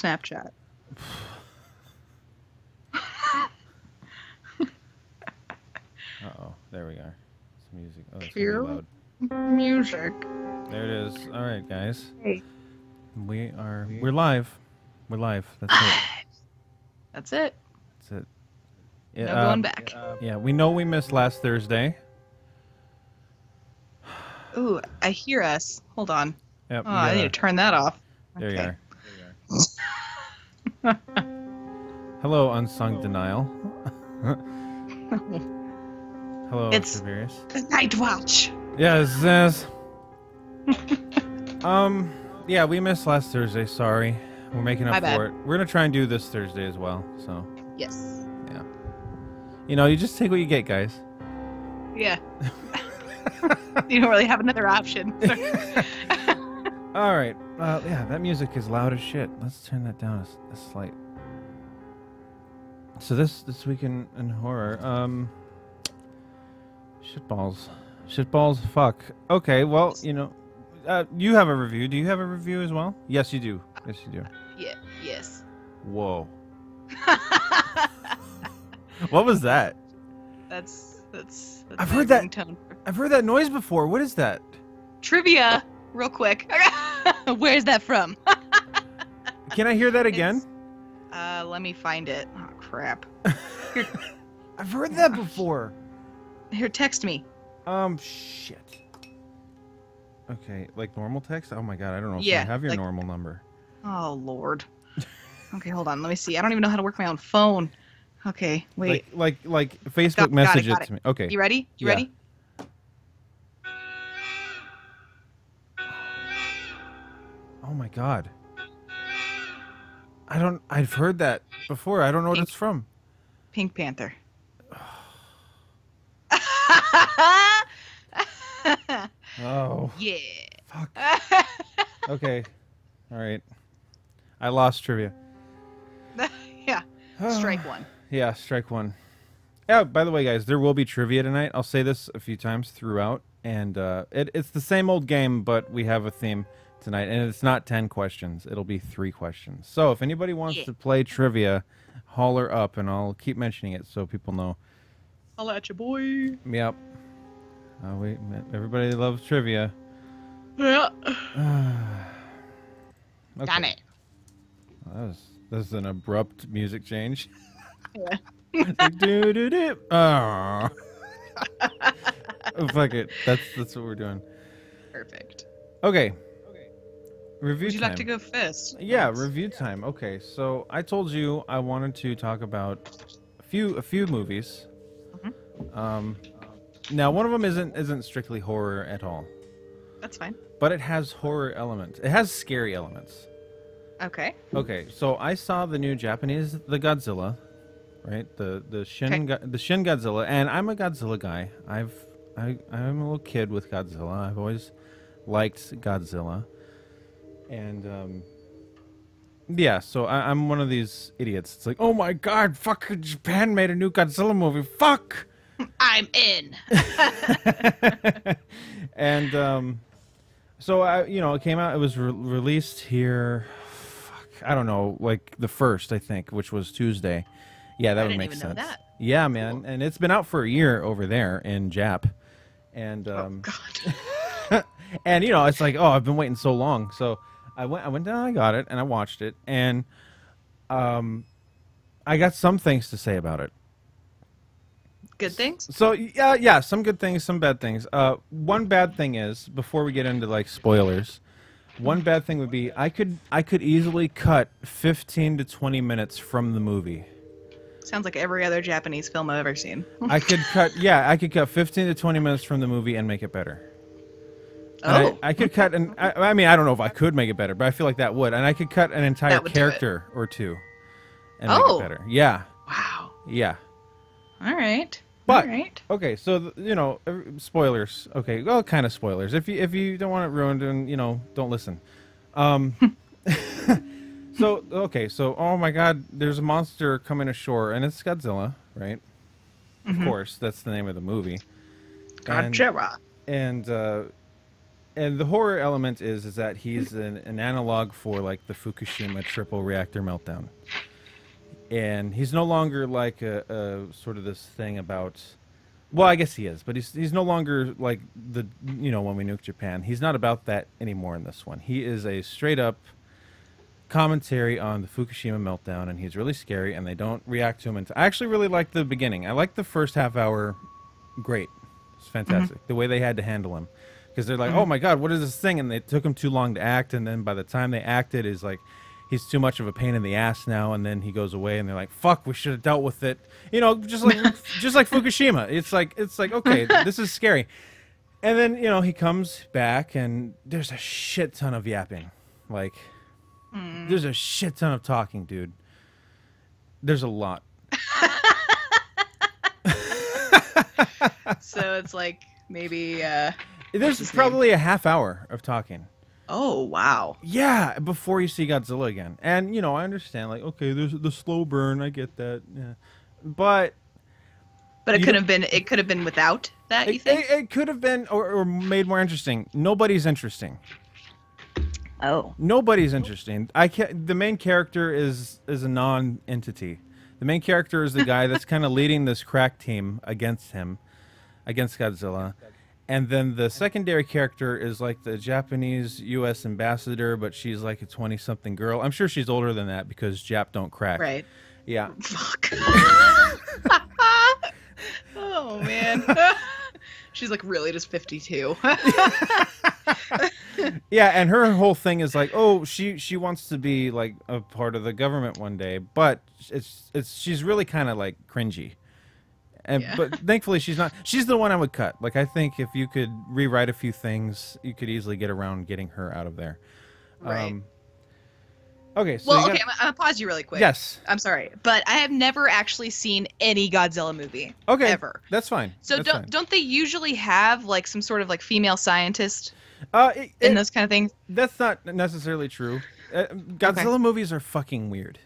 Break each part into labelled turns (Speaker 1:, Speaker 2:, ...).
Speaker 1: Snapchat.
Speaker 2: Uh-oh. There we are. It's music. Oh, it's
Speaker 1: Pure
Speaker 2: really loud.
Speaker 1: music.
Speaker 2: There it is. All right, guys.
Speaker 1: Hey.
Speaker 2: We're live. We're live. That's it.
Speaker 1: That's it.
Speaker 2: That's it.
Speaker 1: No going back.
Speaker 2: Yeah, we know we missed last Thursday.
Speaker 1: Ooh, I hear us. Hold on.
Speaker 2: Yep,
Speaker 1: Oh, I need to turn that off.
Speaker 2: There
Speaker 1: Okay.
Speaker 2: you are. Hello, Unsung Denial. Hello,
Speaker 1: It's
Speaker 2: Tiberius.
Speaker 1: the Nightwatch.
Speaker 2: Yes. Yeah, we missed last Thursday. Sorry. We're making up for it. We're gonna try and do this Thursday as well. So.
Speaker 1: Yes.
Speaker 2: Yeah. You know, you just take what you get, guys.
Speaker 1: Yeah. You don't really have another option.
Speaker 2: All right. Yeah, that music is loud as shit. Let's turn that down a slight. So this week in horror, shitballs. Fuck. Okay. Well, you know, you have a review. Do you have a review as well? Yes, you do. Yes, you do.
Speaker 1: Yeah. Yes.
Speaker 2: Whoa. What was that?
Speaker 1: That's
Speaker 2: I've heard that. I've heard that noise before. What is that?
Speaker 1: Trivia, real quick. Where's that from?
Speaker 2: Can I hear that again?
Speaker 1: Let me find it. Oh crap. Here,
Speaker 2: I've heard that before.
Speaker 1: here, text me.
Speaker 2: Shit. Okay, like normal text? Oh my god, I don't know if
Speaker 1: Yeah,
Speaker 2: I have your
Speaker 1: like-
Speaker 2: normal number.
Speaker 1: Oh lord. Okay, hold on. Let me see. I don't even know how to work my own phone. Okay, wait.
Speaker 2: Like Facebook
Speaker 1: Got
Speaker 2: message
Speaker 1: it.
Speaker 2: it to me. Okay.
Speaker 1: You ready? You
Speaker 2: Yeah.
Speaker 1: ready?
Speaker 2: Oh my god. I've heard that before. I don't know what it's from.
Speaker 1: Pink Panther.
Speaker 2: Oh.
Speaker 1: Yeah.
Speaker 2: Fuck. Okay. All right. I lost trivia.
Speaker 1: Yeah. Strike one.
Speaker 2: Yeah, strike one. Yeah, by the way, guys, there will be trivia tonight. I'll say this a few times throughout, and it's the same old game, but we have a theme tonight, and it's not 10 questions. It'll be 3 questions. So if anybody wants to play trivia, holler up, and I'll keep mentioning it so people know.
Speaker 1: I'll at you, boy.
Speaker 2: Yep. Everybody loves trivia.
Speaker 1: Yeah.
Speaker 2: Okay.
Speaker 1: Done it.
Speaker 2: Well, that was an abrupt music change.
Speaker 1: Yeah.
Speaker 2: Like, do. Oh. Fuck it. That's what we're doing.
Speaker 1: Perfect.
Speaker 2: Okay. Review
Speaker 1: Would you
Speaker 2: time.
Speaker 1: like to go first?
Speaker 2: Yeah,
Speaker 1: Yes.
Speaker 2: review time. Okay, so I told you I wanted to talk about a few movies. Now one of them isn't strictly horror at all,
Speaker 1: That's fine.
Speaker 2: but it has horror elements. It has scary elements.
Speaker 1: Okay.
Speaker 2: Okay, so I saw the new Japanese The Godzilla, right? The Shin Godzilla, and I'm a Godzilla guy. I'm a little kid with Godzilla. I've always liked Godzilla, and yeah. So I'm one of these idiots. It's like, oh my god, fuck! Japan made a new Godzilla movie. Fuck.
Speaker 1: I'm in.
Speaker 2: And so it came out. It was released here. I don't know, like the 1st, I think, which was Tuesday. Yeah, that would make sense.
Speaker 1: I didn't even know that.
Speaker 2: Yeah, man, and it's been out for a year over there in Jap, and
Speaker 1: Oh God.
Speaker 2: and it's like, oh, I've been waiting so long, so I went down, I got it, and I watched it, and I got some things to say about it.
Speaker 1: Good things.
Speaker 2: So yeah, some good things, some bad things. One bad thing is, before we get into like spoilers. One bad thing would be I could easily cut 15 to 20 minutes from the movie.
Speaker 1: Sounds like every other Japanese film I've ever seen.
Speaker 2: I could cut 15 to 20 minutes from the movie and make it better.
Speaker 1: Oh.
Speaker 2: I could cut I mean, I don't know if I could make it better, but I feel like that would. And I could cut an entire
Speaker 1: That would do it.
Speaker 2: character or two and make it better. Yeah.
Speaker 1: Wow.
Speaker 2: Yeah.
Speaker 1: All right.
Speaker 2: But
Speaker 1: All right.
Speaker 2: okay, so spoilers. Okay, well, kind of spoilers. If you don't want it ruined, then don't listen. So oh my God, there's a monster coming ashore, and it's Godzilla, right? Of course, that's the name of the movie.
Speaker 1: Godzilla.
Speaker 2: And And the horror element is that he's an analog for like the Fukushima triple reactor meltdown, and he's no longer like a sort of this thing about. Well, I guess he is, but he's no longer like the when we nuked Japan. He's not about that anymore in this one. He is a straight up commentary on the Fukushima meltdown, and he's really scary. And they don't react to him. I actually really like the beginning. I like the first half hour. Great, it's fantastic. The way they had to handle him, because they're like, oh my god, what is this thing? And they took him too long to act, and then by the time they acted, is like. He's too much of a pain in the ass now, and then he goes away, and they're like, "Fuck, we should have dealt with it." Just like Fukushima. It's like okay, this is scary. And then he comes back, and there's a shit ton of yapping. Like, there's a shit ton of talking, dude. There's a lot.
Speaker 1: So it's like maybe.
Speaker 2: There's probably a half hour of talking.
Speaker 1: Oh, wow.
Speaker 2: Yeah, before you see Godzilla again. And, I understand, like, okay, there's the slow burn, I get that. Yeah. But
Speaker 1: it could have been without that, you think?
Speaker 2: It could have been or made more interesting. Nobody's interesting.
Speaker 1: Oh.
Speaker 2: Nobody's interesting. The main character is a non-entity. The main character is the guy that's kind of leading this crack team against Godzilla. And then the secondary character is like the Japanese U.S. ambassador, but she's like a 20-something girl. I'm sure she's older than that because Jap don't crack.
Speaker 1: Right.
Speaker 2: Yeah.
Speaker 1: Fuck. Oh, man. She's like really just 52.
Speaker 2: Yeah, and her whole thing is like, oh, she wants to be like a part of the government one day, but she's really kind of like cringy. And but thankfully she's not. She's the one I would cut. Like I think if you could rewrite a few things, you could easily get around getting her out of there.
Speaker 1: Right.
Speaker 2: Okay. So
Speaker 1: well, okay. I'm gonna pause you really quick.
Speaker 2: Yes.
Speaker 1: I'm sorry, but I have never actually seen any Godzilla movie.
Speaker 2: Okay.
Speaker 1: Ever.
Speaker 2: That's fine.
Speaker 1: So don't they usually have like some sort of like female scientist
Speaker 2: in
Speaker 1: those kind of things?
Speaker 2: That's not necessarily true. Godzilla movies are fucking weird.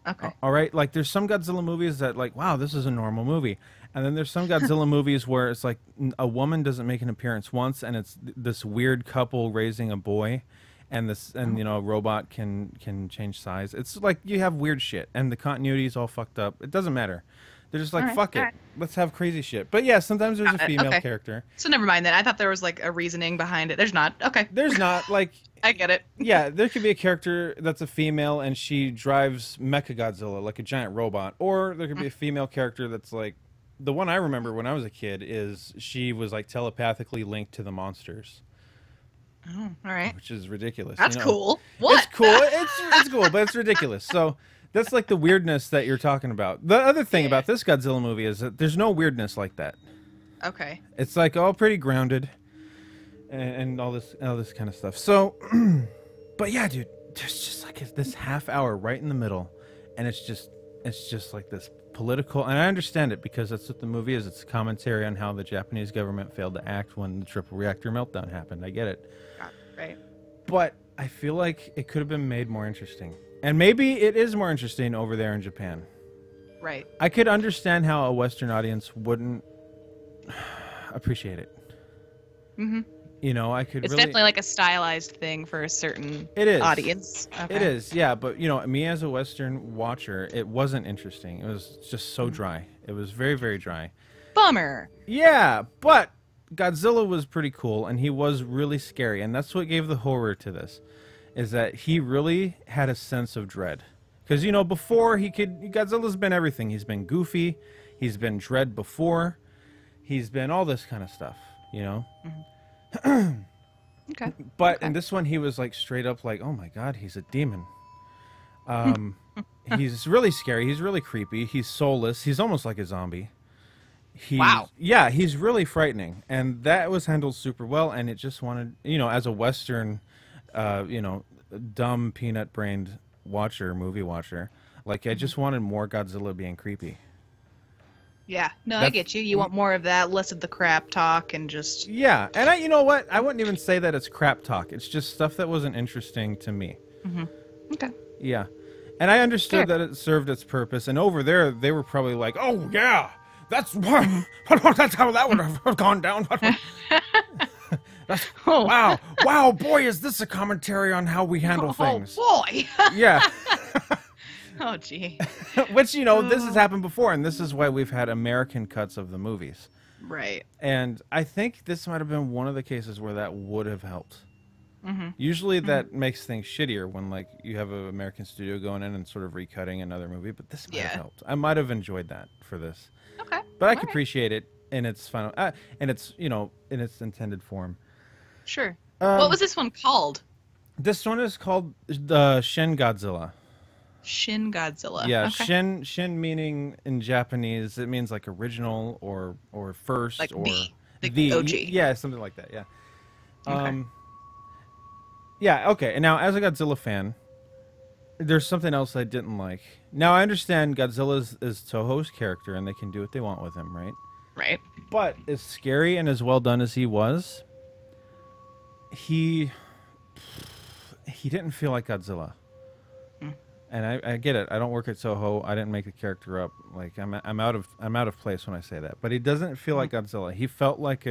Speaker 1: Okay.
Speaker 2: All right, like there's some Godzilla movies that like, wow, this is a normal movie, and then there's some Godzilla movies where it's like a woman doesn't make an appearance once, and it's this weird couple raising a boy, and a robot can change size. It's like you have weird shit, and the continuity is all fucked up. It doesn't matter. They're just like, fuck it, let's have crazy shit. But yeah, sometimes there's a female character.
Speaker 1: So never mind then. I thought there was like a reasoning behind it. There's not. Okay.
Speaker 2: There's not like.
Speaker 1: I get it.
Speaker 2: Yeah, there could be a character that's a female and she drives Mechagodzilla like a giant robot, or there could be a female character that's like the one I remember when I was a kid is she was like telepathically linked to the monsters.
Speaker 1: Oh, all right.
Speaker 2: Which is ridiculous.
Speaker 1: That's cool. What?
Speaker 2: It's cool. It's cool, but it's ridiculous. So that's like the weirdness that you're talking about. The other thing about this Godzilla movie is that there's no weirdness like that.
Speaker 1: Okay.
Speaker 2: It's like all pretty grounded. And all this kind of stuff. So, but yeah, dude, there's just like this half hour right in the middle, and it's just like this political. And I understand it because that's what the movie is. It's a commentary on how the Japanese government failed to act when the triple reactor meltdown happened. I get it.
Speaker 1: Right.
Speaker 2: But I feel like it could have been made more interesting, and maybe it is more interesting over there in Japan.
Speaker 1: Right.
Speaker 2: I could understand how a Western audience wouldn't appreciate it.
Speaker 1: Mm-hmm.
Speaker 2: I could.
Speaker 1: It's
Speaker 2: really...
Speaker 1: definitely like a stylized thing for a certain audience. Okay.
Speaker 2: It is, yeah. But me as a Western watcher, it wasn't interesting. It was just so dry. It was very, very dry.
Speaker 1: Bummer.
Speaker 2: Yeah, but Godzilla was pretty cool, and he was really scary, and that's what gave the horror to this, is that he really had a sense of dread. Because before Godzilla's been everything. He's been goofy. He's been dread before. He's been all this kind of stuff. Mm-hmm.
Speaker 1: Okay.
Speaker 2: But in this one, he was like straight up like, oh my god, he's a demon. He's really scary. He's really creepy. He's soulless. He's almost like a zombie.
Speaker 1: Wow.
Speaker 2: Yeah, he's really frightening, and that was handled super well. And it just wanted, as a Western, dumb peanut-brained movie watcher, like I just wanted more Godzilla being creepy.
Speaker 1: Yeah, no, I get you. You want more of that, less of the crap talk, and just...
Speaker 2: Yeah, and you know what? I wouldn't even say that it's crap talk. It's just stuff that wasn't interesting to me.
Speaker 1: Mm-hmm. Okay.
Speaker 2: Yeah, and I understood that it served its purpose, and over there, they were probably like, oh, yeah, that's how that would have gone down.
Speaker 1: Oh.
Speaker 2: Wow, boy, is this a commentary on how we handle things.
Speaker 1: Oh boy.
Speaker 2: Yeah.
Speaker 1: Oh gee.
Speaker 2: Which, this has happened before, and this is why we've had American cuts of the movies.
Speaker 1: Right.
Speaker 2: And I think this might have been one of the cases where that would have helped.
Speaker 1: Mm-hmm.
Speaker 2: Usually that makes things shittier when, like, you have an American studio going in and sort of recutting another movie, but this might have helped. I might have enjoyed that for this.
Speaker 1: Okay.
Speaker 2: But I can appreciate it in its final, in its intended form.
Speaker 1: Sure. What was this one called?
Speaker 2: This one is called the Shin Godzilla.
Speaker 1: Shin Godzilla.
Speaker 2: Yeah,
Speaker 1: okay.
Speaker 2: Shin meaning in Japanese, it means like original or first,
Speaker 1: Like
Speaker 2: or
Speaker 1: the OG.
Speaker 2: Yeah, something like that. Yeah.
Speaker 1: Okay.
Speaker 2: Yeah. Okay. And now, as a Godzilla fan, there's something else I didn't like. Now I understand Godzilla is Toho's character, and they can do what they want with him, right?
Speaker 1: Right.
Speaker 2: But as scary and as well done as he was, he didn't feel like Godzilla. And I get it. I don't work at Toho. I didn't make the character up. Like I'm out of place when I say that. But he doesn't feel like Godzilla. He felt like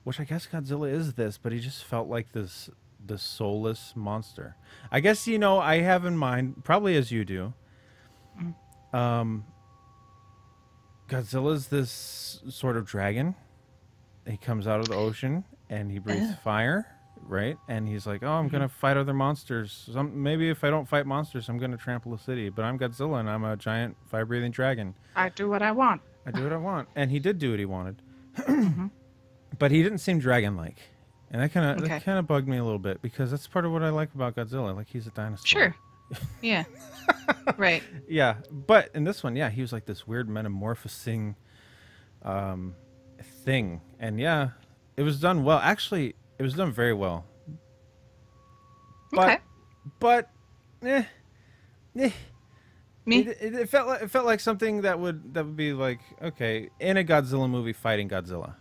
Speaker 2: which I guess Godzilla is this, but he just felt like this soulless monster. I guess I have in mind, probably as you do. Godzilla's this sort of dragon. He comes out of the ocean and he breathes fire. Right, and he's like, "Oh, I'm gonna fight other monsters. Maybe if I don't fight monsters, I'm gonna trample a city. But I'm Godzilla, and I'm a giant fire-breathing dragon.
Speaker 1: I do what I want.
Speaker 2: I do what I want." And he did do what he wanted, but he didn't seem dragon-like, and that kind of bugged me a little bit because that's part of what I like about Godzilla. Like he's a dinosaur.
Speaker 1: Sure. Yeah. Right.
Speaker 2: Yeah, but in this one, he was like this weird metamorphosing thing, and it was done well. Actually. It was done very well. But
Speaker 1: Me?
Speaker 2: It felt like something that would be like, okay, in a Godzilla movie fighting Godzilla.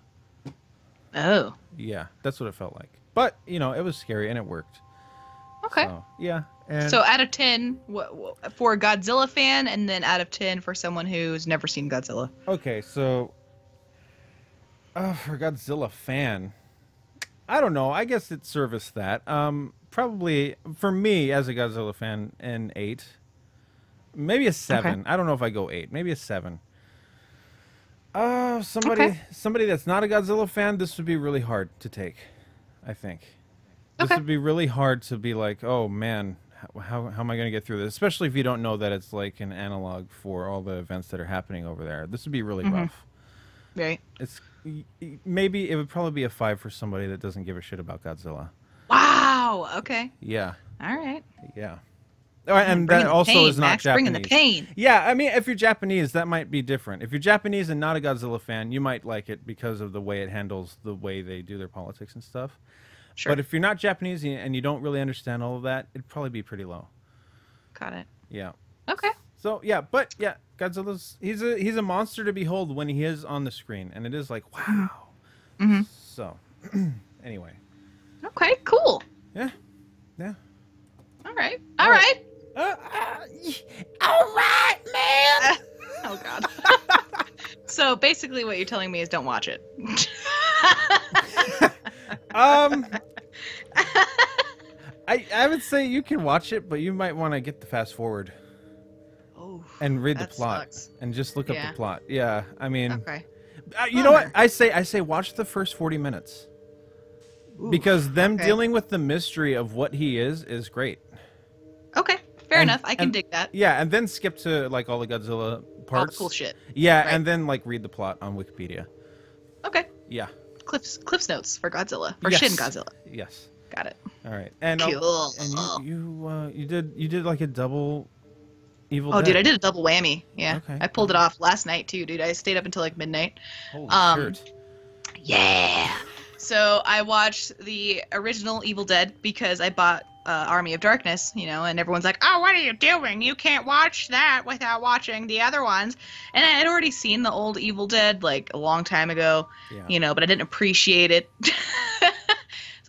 Speaker 1: Oh.
Speaker 2: Yeah, that's what it felt like. But, it was scary and it worked.
Speaker 1: Okay.
Speaker 2: So, yeah. And
Speaker 1: so out of 10 for a Godzilla fan, and then out of 10 for someone who's never seen Godzilla.
Speaker 2: Okay, so for a Godzilla fan, I don't know. I guess it serviced that. Probably for me as a Godzilla fan, an 8, maybe a 7. I don't know if I go 8. Maybe a 7. Somebody that's not a Godzilla fan, this would be really hard to take. I think this would be really hard to be like, oh man, how am I going to get through this? Especially if you don't know that it's like an analog for all the events that are happening over there. This would be really rough.
Speaker 1: Right.
Speaker 2: Maybe it would probably be a 5 for somebody that doesn't give a shit about Godzilla.
Speaker 1: Wow. Okay.
Speaker 2: Yeah.
Speaker 1: All right.
Speaker 2: Yeah. And that also is not
Speaker 1: Max,
Speaker 2: Japanese.
Speaker 1: Bringing the pain.
Speaker 2: Yeah, I mean, if you're Japanese, that might be different. If you're Japanese and not a Godzilla fan, you might like it because of the way it handles the way they do their politics and stuff.
Speaker 1: Sure.
Speaker 2: But if you're not Japanese and you don't really understand all of that, it'd probably be pretty low.
Speaker 1: Got it.
Speaker 2: Yeah.
Speaker 1: Okay.
Speaker 2: So Godzilla's he's a monster to behold when he is on the screen, and it is like wow.
Speaker 1: Mm-hmm.
Speaker 2: So anyway.
Speaker 1: Okay. Cool.
Speaker 2: Yeah.
Speaker 1: All right. All right, man. Oh God. So basically, what you're telling me is don't watch it.
Speaker 2: I would say you can watch it, but you might want to get the fast forward. And read the plot and just look up the plot. Yeah, I mean, you know what? I say watch the first 40 minutes because them dealing with the mystery of what he is great.
Speaker 1: Okay, fair enough. I can dig that.
Speaker 2: Yeah, and then skip to like all the Godzilla parts.
Speaker 1: All the cool shit.
Speaker 2: Yeah, and then like read the plot on Wikipedia.
Speaker 1: Okay.
Speaker 2: Yeah.
Speaker 1: Cliff's notes for Godzilla or Shin Godzilla.
Speaker 2: Yes.
Speaker 1: Got it.
Speaker 2: All right. And
Speaker 1: cool.
Speaker 2: And you did like a double. Evil
Speaker 1: Dead.
Speaker 2: Dead.
Speaker 1: Dude, I did a double whammy. Yeah.
Speaker 2: Okay.
Speaker 1: I pulled it off last night too, dude. I stayed up until like midnight.
Speaker 2: Holy shit.
Speaker 1: Yeah. So I watched the original Evil Dead because I bought Army of Darkness, and everyone's like, "Oh, what are you doing? You can't watch that without watching the other ones." And I had already seen the old Evil Dead like a long time ago, but I didn't appreciate it. So I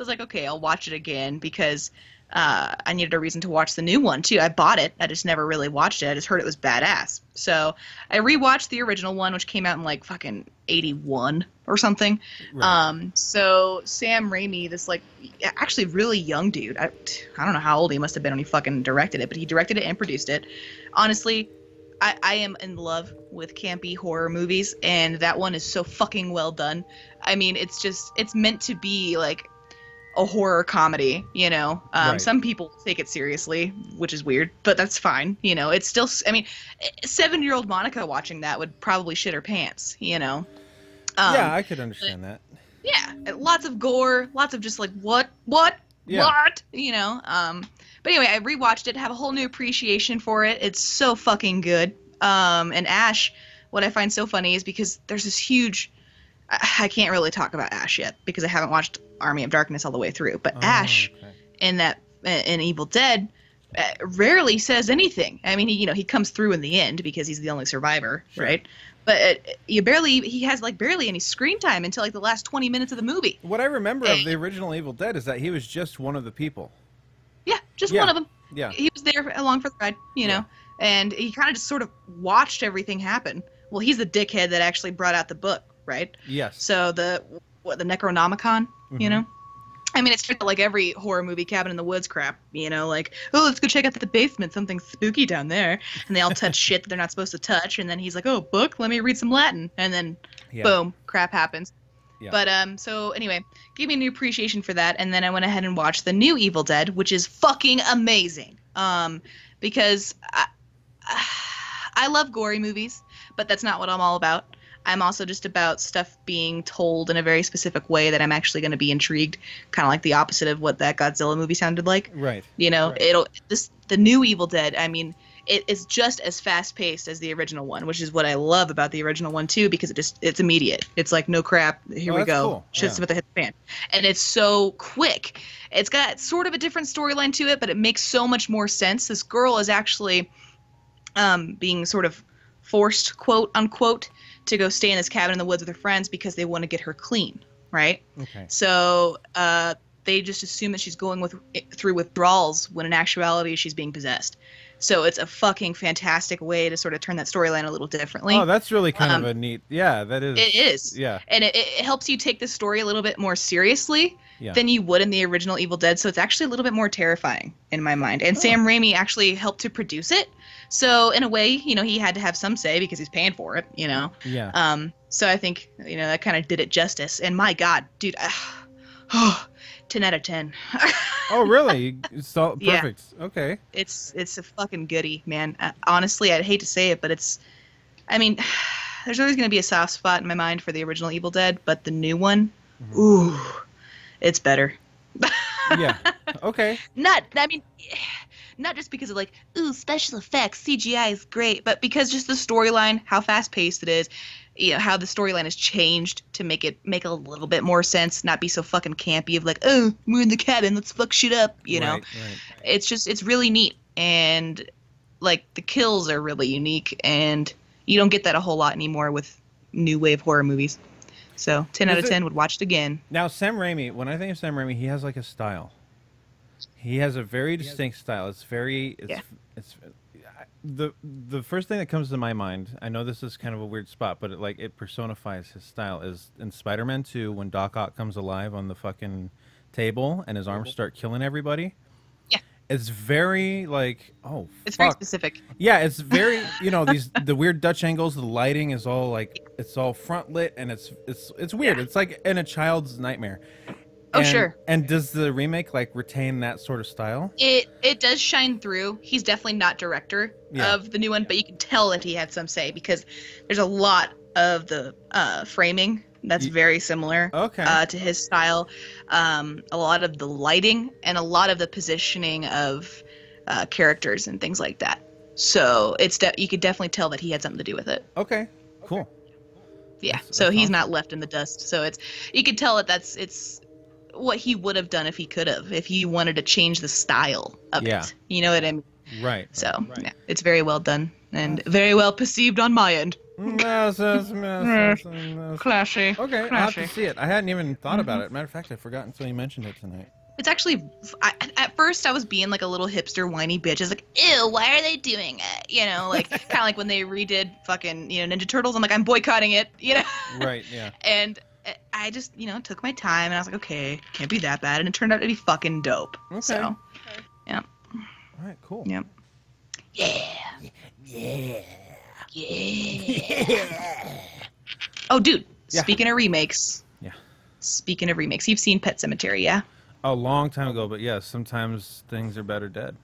Speaker 1: was like, okay, I'll watch it again because I needed a reason to watch the new one too. I bought it. I just never really watched it. I just heard it was badass. So I rewatched the original one, which came out in like fucking 81 or something.
Speaker 2: Right.
Speaker 1: So Sam Raimi, this like actually really young dude. I don't know how old he must have been when he fucking directed it, but he directed it and produced it. Honestly, I am in love with campy horror movies, and that one is so fucking well done. I mean, it's meant to be like a horror comedy, you know.
Speaker 2: Right.
Speaker 1: Some people take it seriously, which is weird, but that's fine, you know. It's still, I mean, 7-year-old Monica watching that would probably shit her pants, you know.
Speaker 2: Yeah, I could understand that.
Speaker 1: Yeah, lots of gore, lots of just like what,
Speaker 2: Yeah.
Speaker 1: what, you know. But anyway, I rewatched it, have a whole new appreciation for it. It's so fucking good. And Ash, what I find so funny is because there's this huge. I can't really talk about Ash yet because I haven't watched Army of Darkness all the way through. But Ash, in Evil Dead, rarely says anything. I mean, he comes through in the end because he's the only survivor,
Speaker 2: Sure.
Speaker 1: right? But he has like barely any screen time until like the last 20 minutes of the movie.
Speaker 2: What I remember of the original Evil Dead is that he was just one of the people.
Speaker 1: Yeah, just one of them.
Speaker 2: Yeah.
Speaker 1: He was there along for the ride, you know, and he kind of just sort of watched everything happen. Well, he's the dickhead that actually brought out the book, right?
Speaker 2: Yes.
Speaker 1: So the Necronomicon, you know? I mean, it's like every horror movie Cabin in the Woods crap, you know, like, oh, let's go check out the basement, something spooky down there. And they all touch shit that they're not supposed to touch. And then he's like, oh, book, let me read some Latin. And then, boom, crap happens. Yeah. But, so anyway, gave me a new appreciation for that. And then I went ahead and watched the new Evil Dead, which is fucking amazing. Because I love gory movies, but that's not what I'm all about. I'm also just about stuff being told in a very specific way that I'm actually going to be intrigued, kind of like the opposite of what that Godzilla movie sounded like. Right. You know, right. The new Evil Dead, I mean, it is just as fast-paced as the original one, which is what I love about the original one too, because it's immediate. It's like, no crap, here we go.
Speaker 2: Cool.
Speaker 1: Shit's about to hit the fan. And it's so quick. It's got sort of a different storyline to it, but it makes so much more sense. This girl is actually being sort of forced, quote unquote, to go stay in this cabin in the woods with her friends because they want to get her clean, right? Okay. So they just assume that she's going through withdrawals when in actuality she's being possessed. So it's a fucking fantastic way to sort of turn that storyline a little differently.
Speaker 2: Oh, that's really kind of a neat. Yeah, that is.
Speaker 1: It is.
Speaker 2: Yeah.
Speaker 1: And it helps you take the story a little bit more seriously than you would in the original Evil Dead. So it's actually a little bit more terrifying in my mind. And Sam Raimi actually helped to produce it. So in a way, you know, he had to have some say because he's paying for it, you know. Yeah. So I think, you know, that kind of did it justice. And my God, dude, 10 out of 10.
Speaker 2: Oh, really? It's all perfect. Yeah. Okay.
Speaker 1: It's a fucking goodie, man. Honestly, I'd hate to say it, but I mean, there's always going to be a soft spot in my mind for the original Evil Dead, but the new one, ooh, it's better.
Speaker 2: Yeah. Okay.
Speaker 1: Not just because of like, ooh, special effects, CGI is great, but because just the storyline, how fast-paced it is, you know, how the storyline has changed to make a little bit more sense, not be so fucking campy of like, oh, we're in the cabin, let's fuck shit up, you know. Right. It's really neat, and like the kills are really unique, and you don't get that a whole lot anymore with new wave horror movies. So 10 out of 10 would watch it again.
Speaker 2: Now Sam Raimi, when I think of Sam Raimi, he has like a style. He has a very distinct style. It's the first thing that comes to my mind. I know this is kind of a weird spot, but it personifies his style. Is in Spider-Man 2 when Doc Ock comes alive on the fucking table and his arms start killing everybody. Yeah, it's very like it's
Speaker 1: very specific.
Speaker 2: Yeah, it's very the weird Dutch angles. The lighting is all like it's all front lit and it's weird. Yeah. It's like in a child's nightmare.
Speaker 1: Oh, sure.
Speaker 2: And does the remake like retain that sort of style?
Speaker 1: It does shine through. He's definitely not director of the new one, but you can tell that he had some say because there's a lot of the framing that's very similar to his style. A lot of the lighting and a lot of the positioning of characters and things like that. So you could definitely tell that he had something to do with it.
Speaker 2: Okay, cool.
Speaker 1: Yeah, so he's not left in the dust. So you could tell that it's what he would have done if he could have, if he wanted to change the style of it. You know what I mean?
Speaker 2: Right.
Speaker 1: So yeah, it's very well done and very well perceived on my end. Classy.
Speaker 2: Okay, I'll have to see it. I hadn't even thought about it. Matter of fact, I forgot until you mentioned it tonight.
Speaker 1: It's actually, at first I was being like a little hipster whiny bitch. I was like, ew, why are they doing it? You know, like kind of like when they redid fucking, Ninja Turtles. I'm like, I'm boycotting it, you know?
Speaker 2: Right, yeah.
Speaker 1: And I just, took my time and I was like, okay, can't be that bad, and it turned out to be fucking dope.
Speaker 2: Okay.
Speaker 1: So, yeah.
Speaker 2: All right, cool.
Speaker 1: Yep. Yeah.
Speaker 2: Yeah.
Speaker 1: Yeah. Oh, dude.
Speaker 2: Yeah.
Speaker 1: Speaking of remakes.
Speaker 2: Yeah.
Speaker 1: Speaking of remakes, you've seen Pet Sematary, yeah?
Speaker 2: A long time ago, but yes, sometimes things are better dead.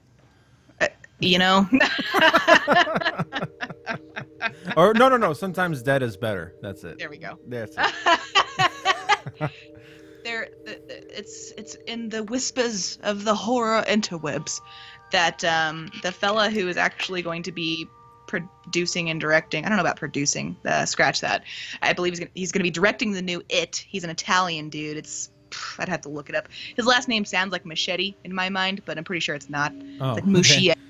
Speaker 2: Or no. Sometimes dead is better. That's it.
Speaker 1: There we go.
Speaker 2: That's it.
Speaker 1: It's in the whispers of the horror interwebs that the fella who is actually going to be producing and directing. I don't know about producing. Scratch that. I believe he's going to be directing the new It. He's an Italian dude. I'd have to look it up. His last name sounds like Machete in my mind, but I'm pretty sure it's not.
Speaker 2: Oh,
Speaker 1: it's like Muschietti. Okay.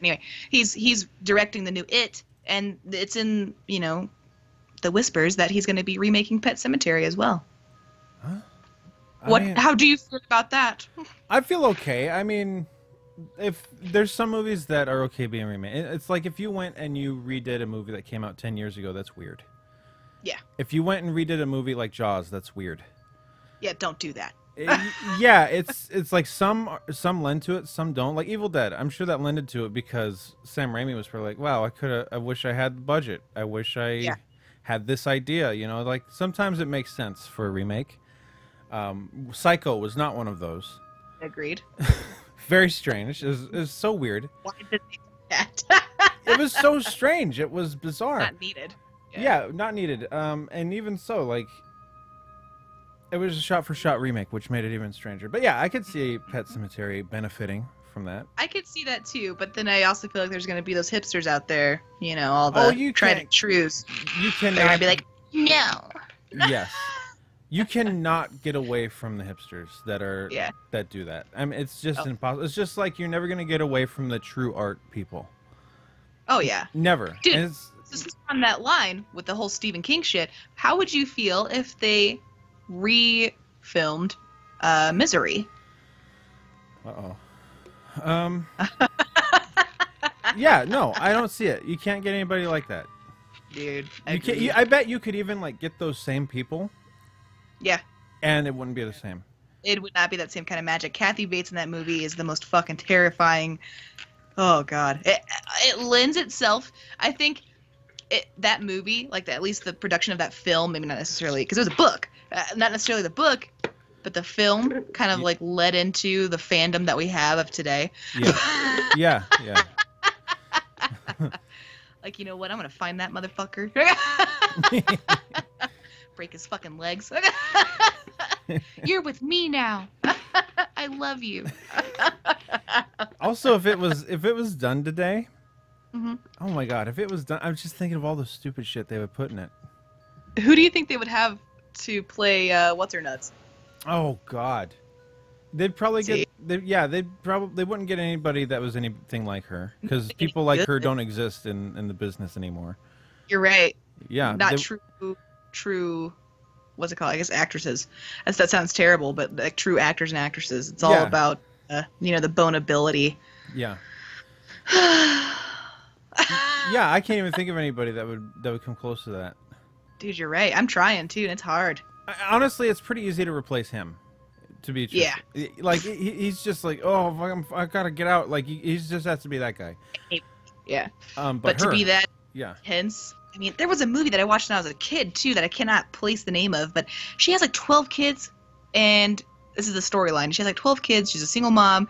Speaker 1: Anyway, he's directing the new It, and it's in the whispers that he's going to be remaking Pet Sematary as well.
Speaker 2: Huh?
Speaker 1: How do you feel about that?
Speaker 2: I feel okay. I mean, if there's some movies that are okay being remade, it's like if you went and you redid a movie that came out 10 years ago, that's weird.
Speaker 1: Yeah.
Speaker 2: If you went and redid a movie like Jaws, that's weird.
Speaker 1: Yeah, don't do that.
Speaker 2: Yeah, it's like some lend to it, some don't. Like Evil Dead, I'm sure that lended to it because Sam Raimi was probably like, wow, I wish I had the budget. I wish I had this idea. Like sometimes it makes sense for a remake. Psycho was not one of those.
Speaker 1: Agreed.
Speaker 2: Very strange. It was so weird.
Speaker 1: Why did they do that?
Speaker 2: It was so strange. It was bizarre.
Speaker 1: Not needed.
Speaker 2: Yeah, not needed. And even so, like, it was a shot-for-shot remake, which made it even stranger. But yeah, I could see Pet Sematary benefiting from that.
Speaker 1: I could see that too, but then I also feel like there's going to be those hipsters out there, all the tried and trues.
Speaker 2: You cannot.
Speaker 1: They're going to be like, no.
Speaker 2: Yes. You cannot get away from the hipsters that do that. I mean, it's just impossible. It's just like you're never going to get away from the true art people.
Speaker 1: Oh, yeah.
Speaker 2: Never.
Speaker 1: Dude, this is on that line with the whole Stephen King shit. How would you feel if they re-filmed Misery?
Speaker 2: Uh-oh. Yeah, no, I don't see it. You can't get anybody like that.
Speaker 1: Dude,
Speaker 2: I bet you could even like get those same people.
Speaker 1: Yeah.
Speaker 2: And it wouldn't be the same.
Speaker 1: It would not be that same kind of magic. Kathy Bates in that movie is the most fucking terrifying. Oh, God. It lends itself. I think that movie, like at least the production of that film, maybe not necessarily, because it was a book. Not necessarily the book, but the film kind of like led into the fandom that we have of today.
Speaker 2: Yeah. Yeah.
Speaker 1: Like, you know what? I'm going to find that motherfucker. Break his fucking legs. You're with me now. I love you.
Speaker 2: Also, if it was done today,
Speaker 1: mm-hmm.
Speaker 2: Oh my God, if it was done, I was just thinking of all the stupid shit they would put in it.
Speaker 1: Who do you think they would have to play what's her nuts?
Speaker 2: Oh God, they'd probably they wouldn't get anybody that was anything like her because people like her don't exist in the business anymore.
Speaker 1: You're right.
Speaker 2: Yeah,
Speaker 1: not true. What's it called? I guess actresses. That sounds terrible, but like true actors and actresses. It's all about the bonability.
Speaker 2: Yeah. Yeah, I can't even think of anybody that would come close to that.
Speaker 1: Dude, you're right. I'm trying too, and it's hard.
Speaker 2: Honestly, it's pretty easy to replace him. To be true.
Speaker 1: Yeah.
Speaker 2: Like he's just like, oh, I gotta get out. Like he just has to be that guy.
Speaker 1: Yeah.
Speaker 2: But
Speaker 1: to be that
Speaker 2: intense.
Speaker 1: I mean, there was a movie that I watched when I was a kid too that I cannot place the name of, but she has like 12 kids, and this is the storyline. She has like 12 kids. She's a single mom.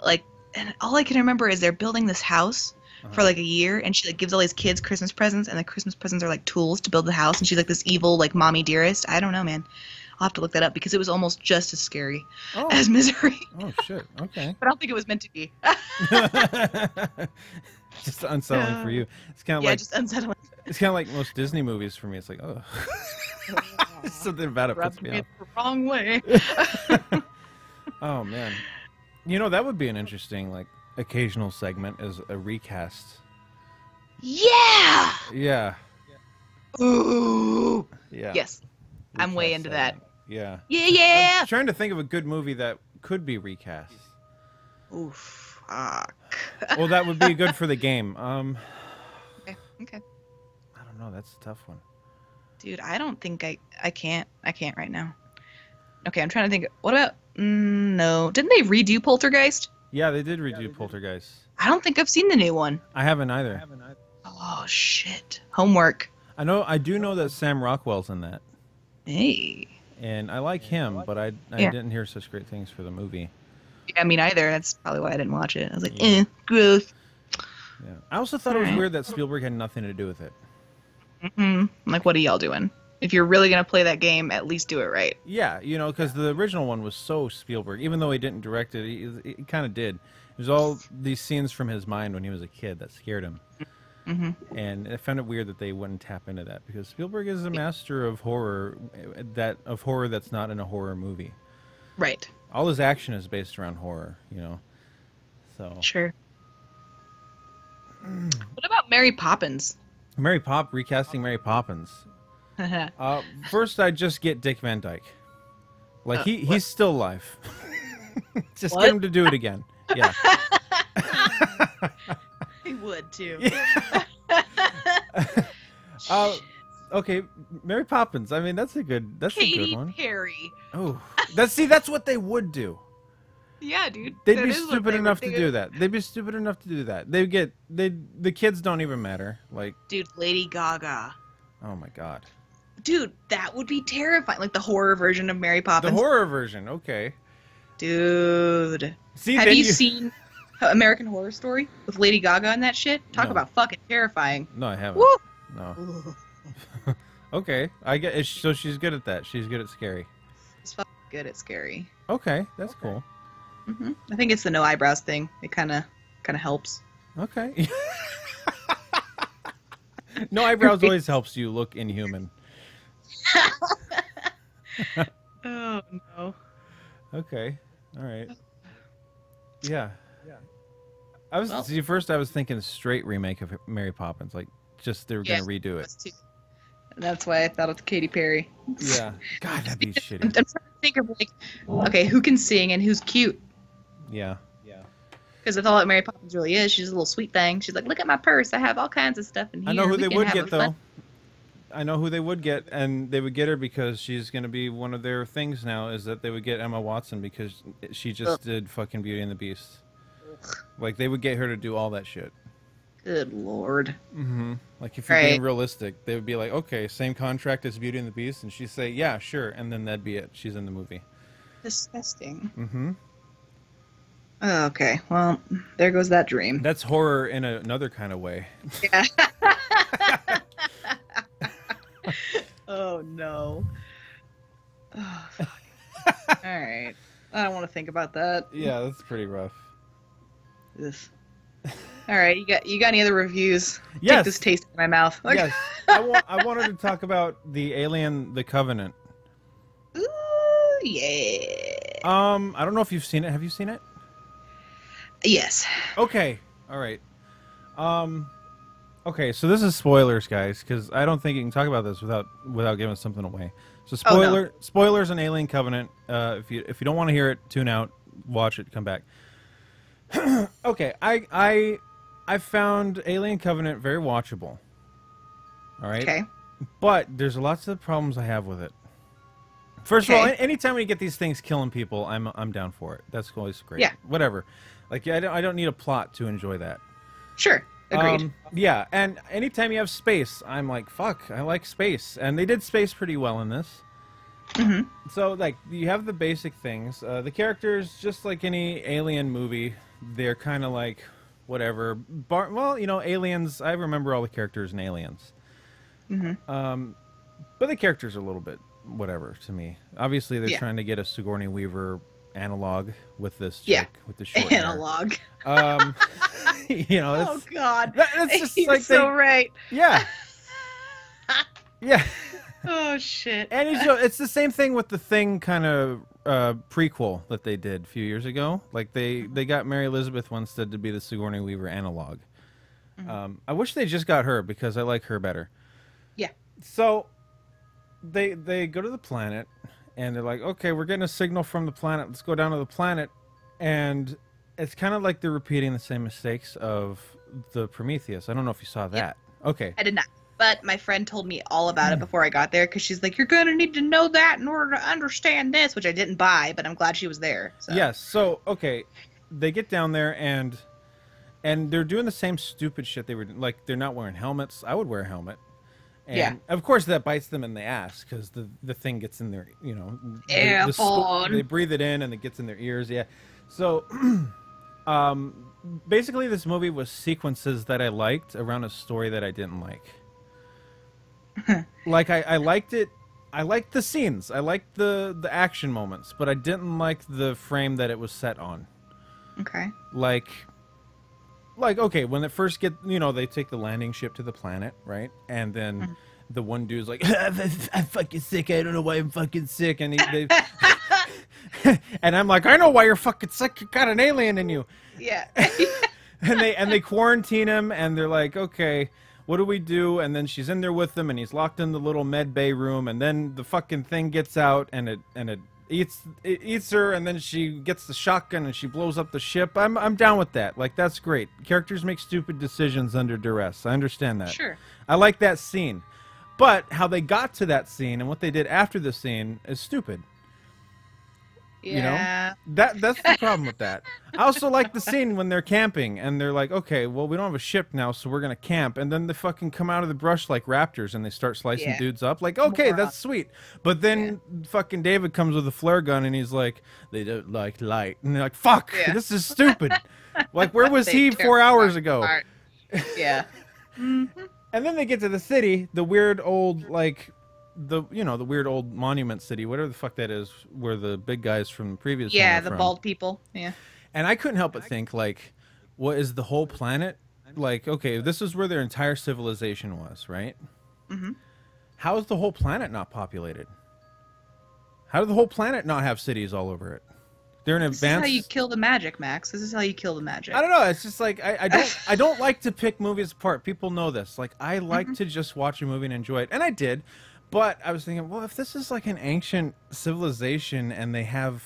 Speaker 1: Like, and all I can remember is they're building this house for like a year, and she like gives all these kids Christmas presents, and the Christmas presents are like tools to build the house, and she's like this evil like mommy dearest. I don't know, man. I'll have to look that up because it was almost just as scary as Misery.
Speaker 2: Oh shit! Okay.
Speaker 1: But I don't think it was meant to be.
Speaker 2: Just unsettling for you. It's kind of like
Speaker 1: just unsettling.
Speaker 2: It's kind of like most Disney movies for me. It's like, oh, something about it puts me off.
Speaker 1: The wrong way.
Speaker 2: Oh man, that would be an interesting like occasional segment as a recast.
Speaker 1: Yeah.
Speaker 2: Yeah.
Speaker 1: Ooh.
Speaker 2: Yeah.
Speaker 1: Yes. I'm way into that.
Speaker 2: Yeah.
Speaker 1: Yeah.
Speaker 2: I'm trying to think of a good movie that could be recast.
Speaker 1: Oof. Fuck.
Speaker 2: Well, that would be good for the game.
Speaker 1: Okay.
Speaker 2: I don't know. That's a tough one.
Speaker 1: Dude, I don't think I can't right now. Okay, I'm trying to think. What about no? Didn't they redo Poltergeist?
Speaker 2: Yeah, they did redo Poltergeist.
Speaker 1: I don't think I've seen the new one.
Speaker 2: I haven't either.
Speaker 1: Oh shit. Homework.
Speaker 2: I do know that Sam Rockwell's in that.
Speaker 1: Hey.
Speaker 2: And I like him, but I didn't hear such great things for the movie.
Speaker 1: Yeah, me neither. That's probably why I didn't watch it. I was like, gross.
Speaker 2: Yeah. I also thought it was weird that Spielberg had nothing to do with it.
Speaker 1: Like, what are y'all doing? If you're really gonna play that game, at least do it right.
Speaker 2: Yeah, because the original one was so Spielberg. Even though he didn't direct it, he kind of did. There's all these scenes from his mind when he was a kid that scared him. And I found it weird that they wouldn't tap into that because Spielberg is a master of horror, that's not in a horror movie.
Speaker 1: Right.
Speaker 2: All his action is based around horror, So
Speaker 1: sure. What about Mary Poppins?
Speaker 2: Recasting Mary Poppins. First, I just get Dick Van Dyke. Like he's still alive. Just get him to do it again. Yeah.
Speaker 1: He would too.
Speaker 2: Okay, Mary Poppins. I mean, that's a good one.
Speaker 1: Katy Perry.
Speaker 2: Oh, that's what they would do.
Speaker 1: Yeah, dude.
Speaker 2: They'd be stupid enough to do that. They'd be stupid enough to do that. The kids don't even matter. Like,
Speaker 1: dude, Lady Gaga.
Speaker 2: Oh my god.
Speaker 1: Dude, that would be terrifying. Like the horror version of Mary Poppins.
Speaker 2: The horror version, okay.
Speaker 1: Dude.
Speaker 2: See,
Speaker 1: have you seen American Horror Story with Lady Gaga and that shit? Talk about fucking terrifying.
Speaker 2: No, I haven't.
Speaker 1: Woo!
Speaker 2: No. Okay, I get it. So she's good at that. She's good at scary.
Speaker 1: She's fucking good at scary.
Speaker 2: Okay, that's cool.
Speaker 1: I think it's the no eyebrows thing. It kind of helps.
Speaker 2: Okay. No eyebrows always helps you look inhuman.
Speaker 1: Oh no.
Speaker 2: Okay. All right. Yeah. I was thinking straight remake of Mary Poppins, like just they were gonna redo it.
Speaker 1: That's why I thought of Katy Perry.
Speaker 2: Yeah. God, that'd be shitty.
Speaker 1: I'm trying to think of like, okay, who can sing and who's cute?
Speaker 2: Yeah.
Speaker 1: Because that's all that Mary Poppins really is. She's a little sweet thing. She's like, look at my purse. I have all kinds of stuff in here.
Speaker 2: I know who they would get though. I know who they would get, and they would get her because she's going to be one of their things now. Is that they would get Emma Watson because she just did fucking Beauty and the Beast. Like they would get her to do all that shit.
Speaker 1: Good lord.
Speaker 2: Like if you're being realistic, they would be like, okay, same contract as Beauty and the Beast, and she'd say, yeah, sure, and then that'd be it. She's in the movie.
Speaker 1: Disgusting. Oh, okay, well, there goes that dream.
Speaker 2: That's horror in another kind of way.
Speaker 1: Yeah. Oh no. Oh, fuck. All right. I don't want to think about that.
Speaker 2: Yeah, that's pretty rough.
Speaker 1: Ugh. All right, you got any other reviews?
Speaker 2: Yes.
Speaker 1: Take this taste in my mouth.
Speaker 2: Yes. I wanted to talk about the Alien, the Covenant.
Speaker 1: Ooh, yeah.
Speaker 2: I don't know if you've seen it. Have you seen it?
Speaker 1: Yes.
Speaker 2: Okay. All right. Okay, so this is spoilers, guys, because I don't think you can talk about this without giving something away. So spoilers on Alien Covenant. If you don't want to hear it, tune out, watch it, come back. Okay, I found Alien Covenant very watchable. All right.
Speaker 1: Okay.
Speaker 2: But there's lots of problems I have with it. First of all, anytime we get these things killing people, I'm down for it. That's always great.
Speaker 1: Yeah.
Speaker 2: Whatever. Like I don't need a plot to enjoy that.
Speaker 1: Sure. Agreed.
Speaker 2: Yeah, and anytime you have space, I'm like, fuck, I like space. And they did space pretty well in this. So, like, you have the basic things. The characters, just like any Alien movie, they're kind of like, whatever. Well, Aliens, I remember all the characters in Aliens. But the characters are a little bit whatever to me. Obviously, they're trying to get a Sigourney Weaver analog with this chick with the short
Speaker 1: analog.
Speaker 2: Hair.
Speaker 1: Oh God,
Speaker 2: that's just
Speaker 1: He's
Speaker 2: like
Speaker 1: so right.
Speaker 2: Yeah. Yeah.
Speaker 1: Oh shit.
Speaker 2: And it's the same thing with the Thing kind of prequel that they did a few years ago. Like they got Mary Elizabeth Winstead to be the Sigourney Weaver analog. I wish they just got her because I like her better.
Speaker 1: Yeah.
Speaker 2: So they go to the planet and they're like, okay, we're getting a signal from the planet. Let's go down to the planet. And it's kind of like they're repeating the same mistakes of the Prometheus. I don't know if you saw that. Okay.
Speaker 1: I did not. But my friend told me all about it before I got there because she's like, "You're gonna need to know that in order to understand this," which I didn't buy, but I'm glad she was there. So.
Speaker 2: Yes. So okay, they get down there and they're doing the same stupid shit they were like. They're not wearing helmets. I would wear a helmet. And
Speaker 1: Yeah.
Speaker 2: of course that bites them in the ass because the thing gets in their, you know, they breathe it in and it gets in their ears. Yeah. So basically this movie was sequences that I liked around a story that I didn't like. Like I liked it. I liked the scenes. I liked the action moments, but I didn't like the frame that it was set on.
Speaker 1: Okay.
Speaker 2: Like okay, when they first get, you know, they take the landing ship to the planet, right? And then the one dude's like, I'm fucking sick. I don't know why I'm fucking sick. And they and I'm like, I know why you're fucking sick. You got an alien in you.
Speaker 1: Yeah.
Speaker 2: and they quarantine him, and they're like, okay, what do we do? And then she's in there with him, and he's locked in the little med bay room, and then the fucking thing gets out, and it eats her, and then she gets the shotgun and she blows up the ship. I'm down with that. Like, that's great. Characters make stupid decisions under duress. I understand that.
Speaker 1: Sure.
Speaker 2: I like that scene. But how they got to that scene and what they did after the scene is stupid.
Speaker 1: Yeah.
Speaker 2: You know? That's the problem with that. I also like the scene when they're camping and they're like, okay, well, we don't have a ship now, so we're going to camp. And then they fucking come out of the brush like raptors and they start slicing dudes up. Like, okay, that's sweet. But then fucking David comes with a flare gun and he's like, they don't like light. And they're like, fuck, this is stupid. Like, where was he 4 hours ago?
Speaker 1: Yeah.
Speaker 2: And then they get to the city, the weird old, like, the weird old monument city, whatever the fuck that is, where the big guys from the previous one are
Speaker 1: the
Speaker 2: from.
Speaker 1: bald people. Yeah.
Speaker 2: And I couldn't help but think, like, what is the whole planet? Like, okay, this is where their entire civilization was, right?
Speaker 1: Mm-hmm.
Speaker 2: How is the whole planet not populated? How did the whole planet not have cities all over it? They're an advanced.
Speaker 1: This is how you kill the magic, Max. This is how you kill the magic.
Speaker 2: I don't know. It's just like I don't like to pick movies apart. People know this. Like, I like to just watch a movie and enjoy it, and I did. But I was thinking, well, if this is like an ancient civilization and they have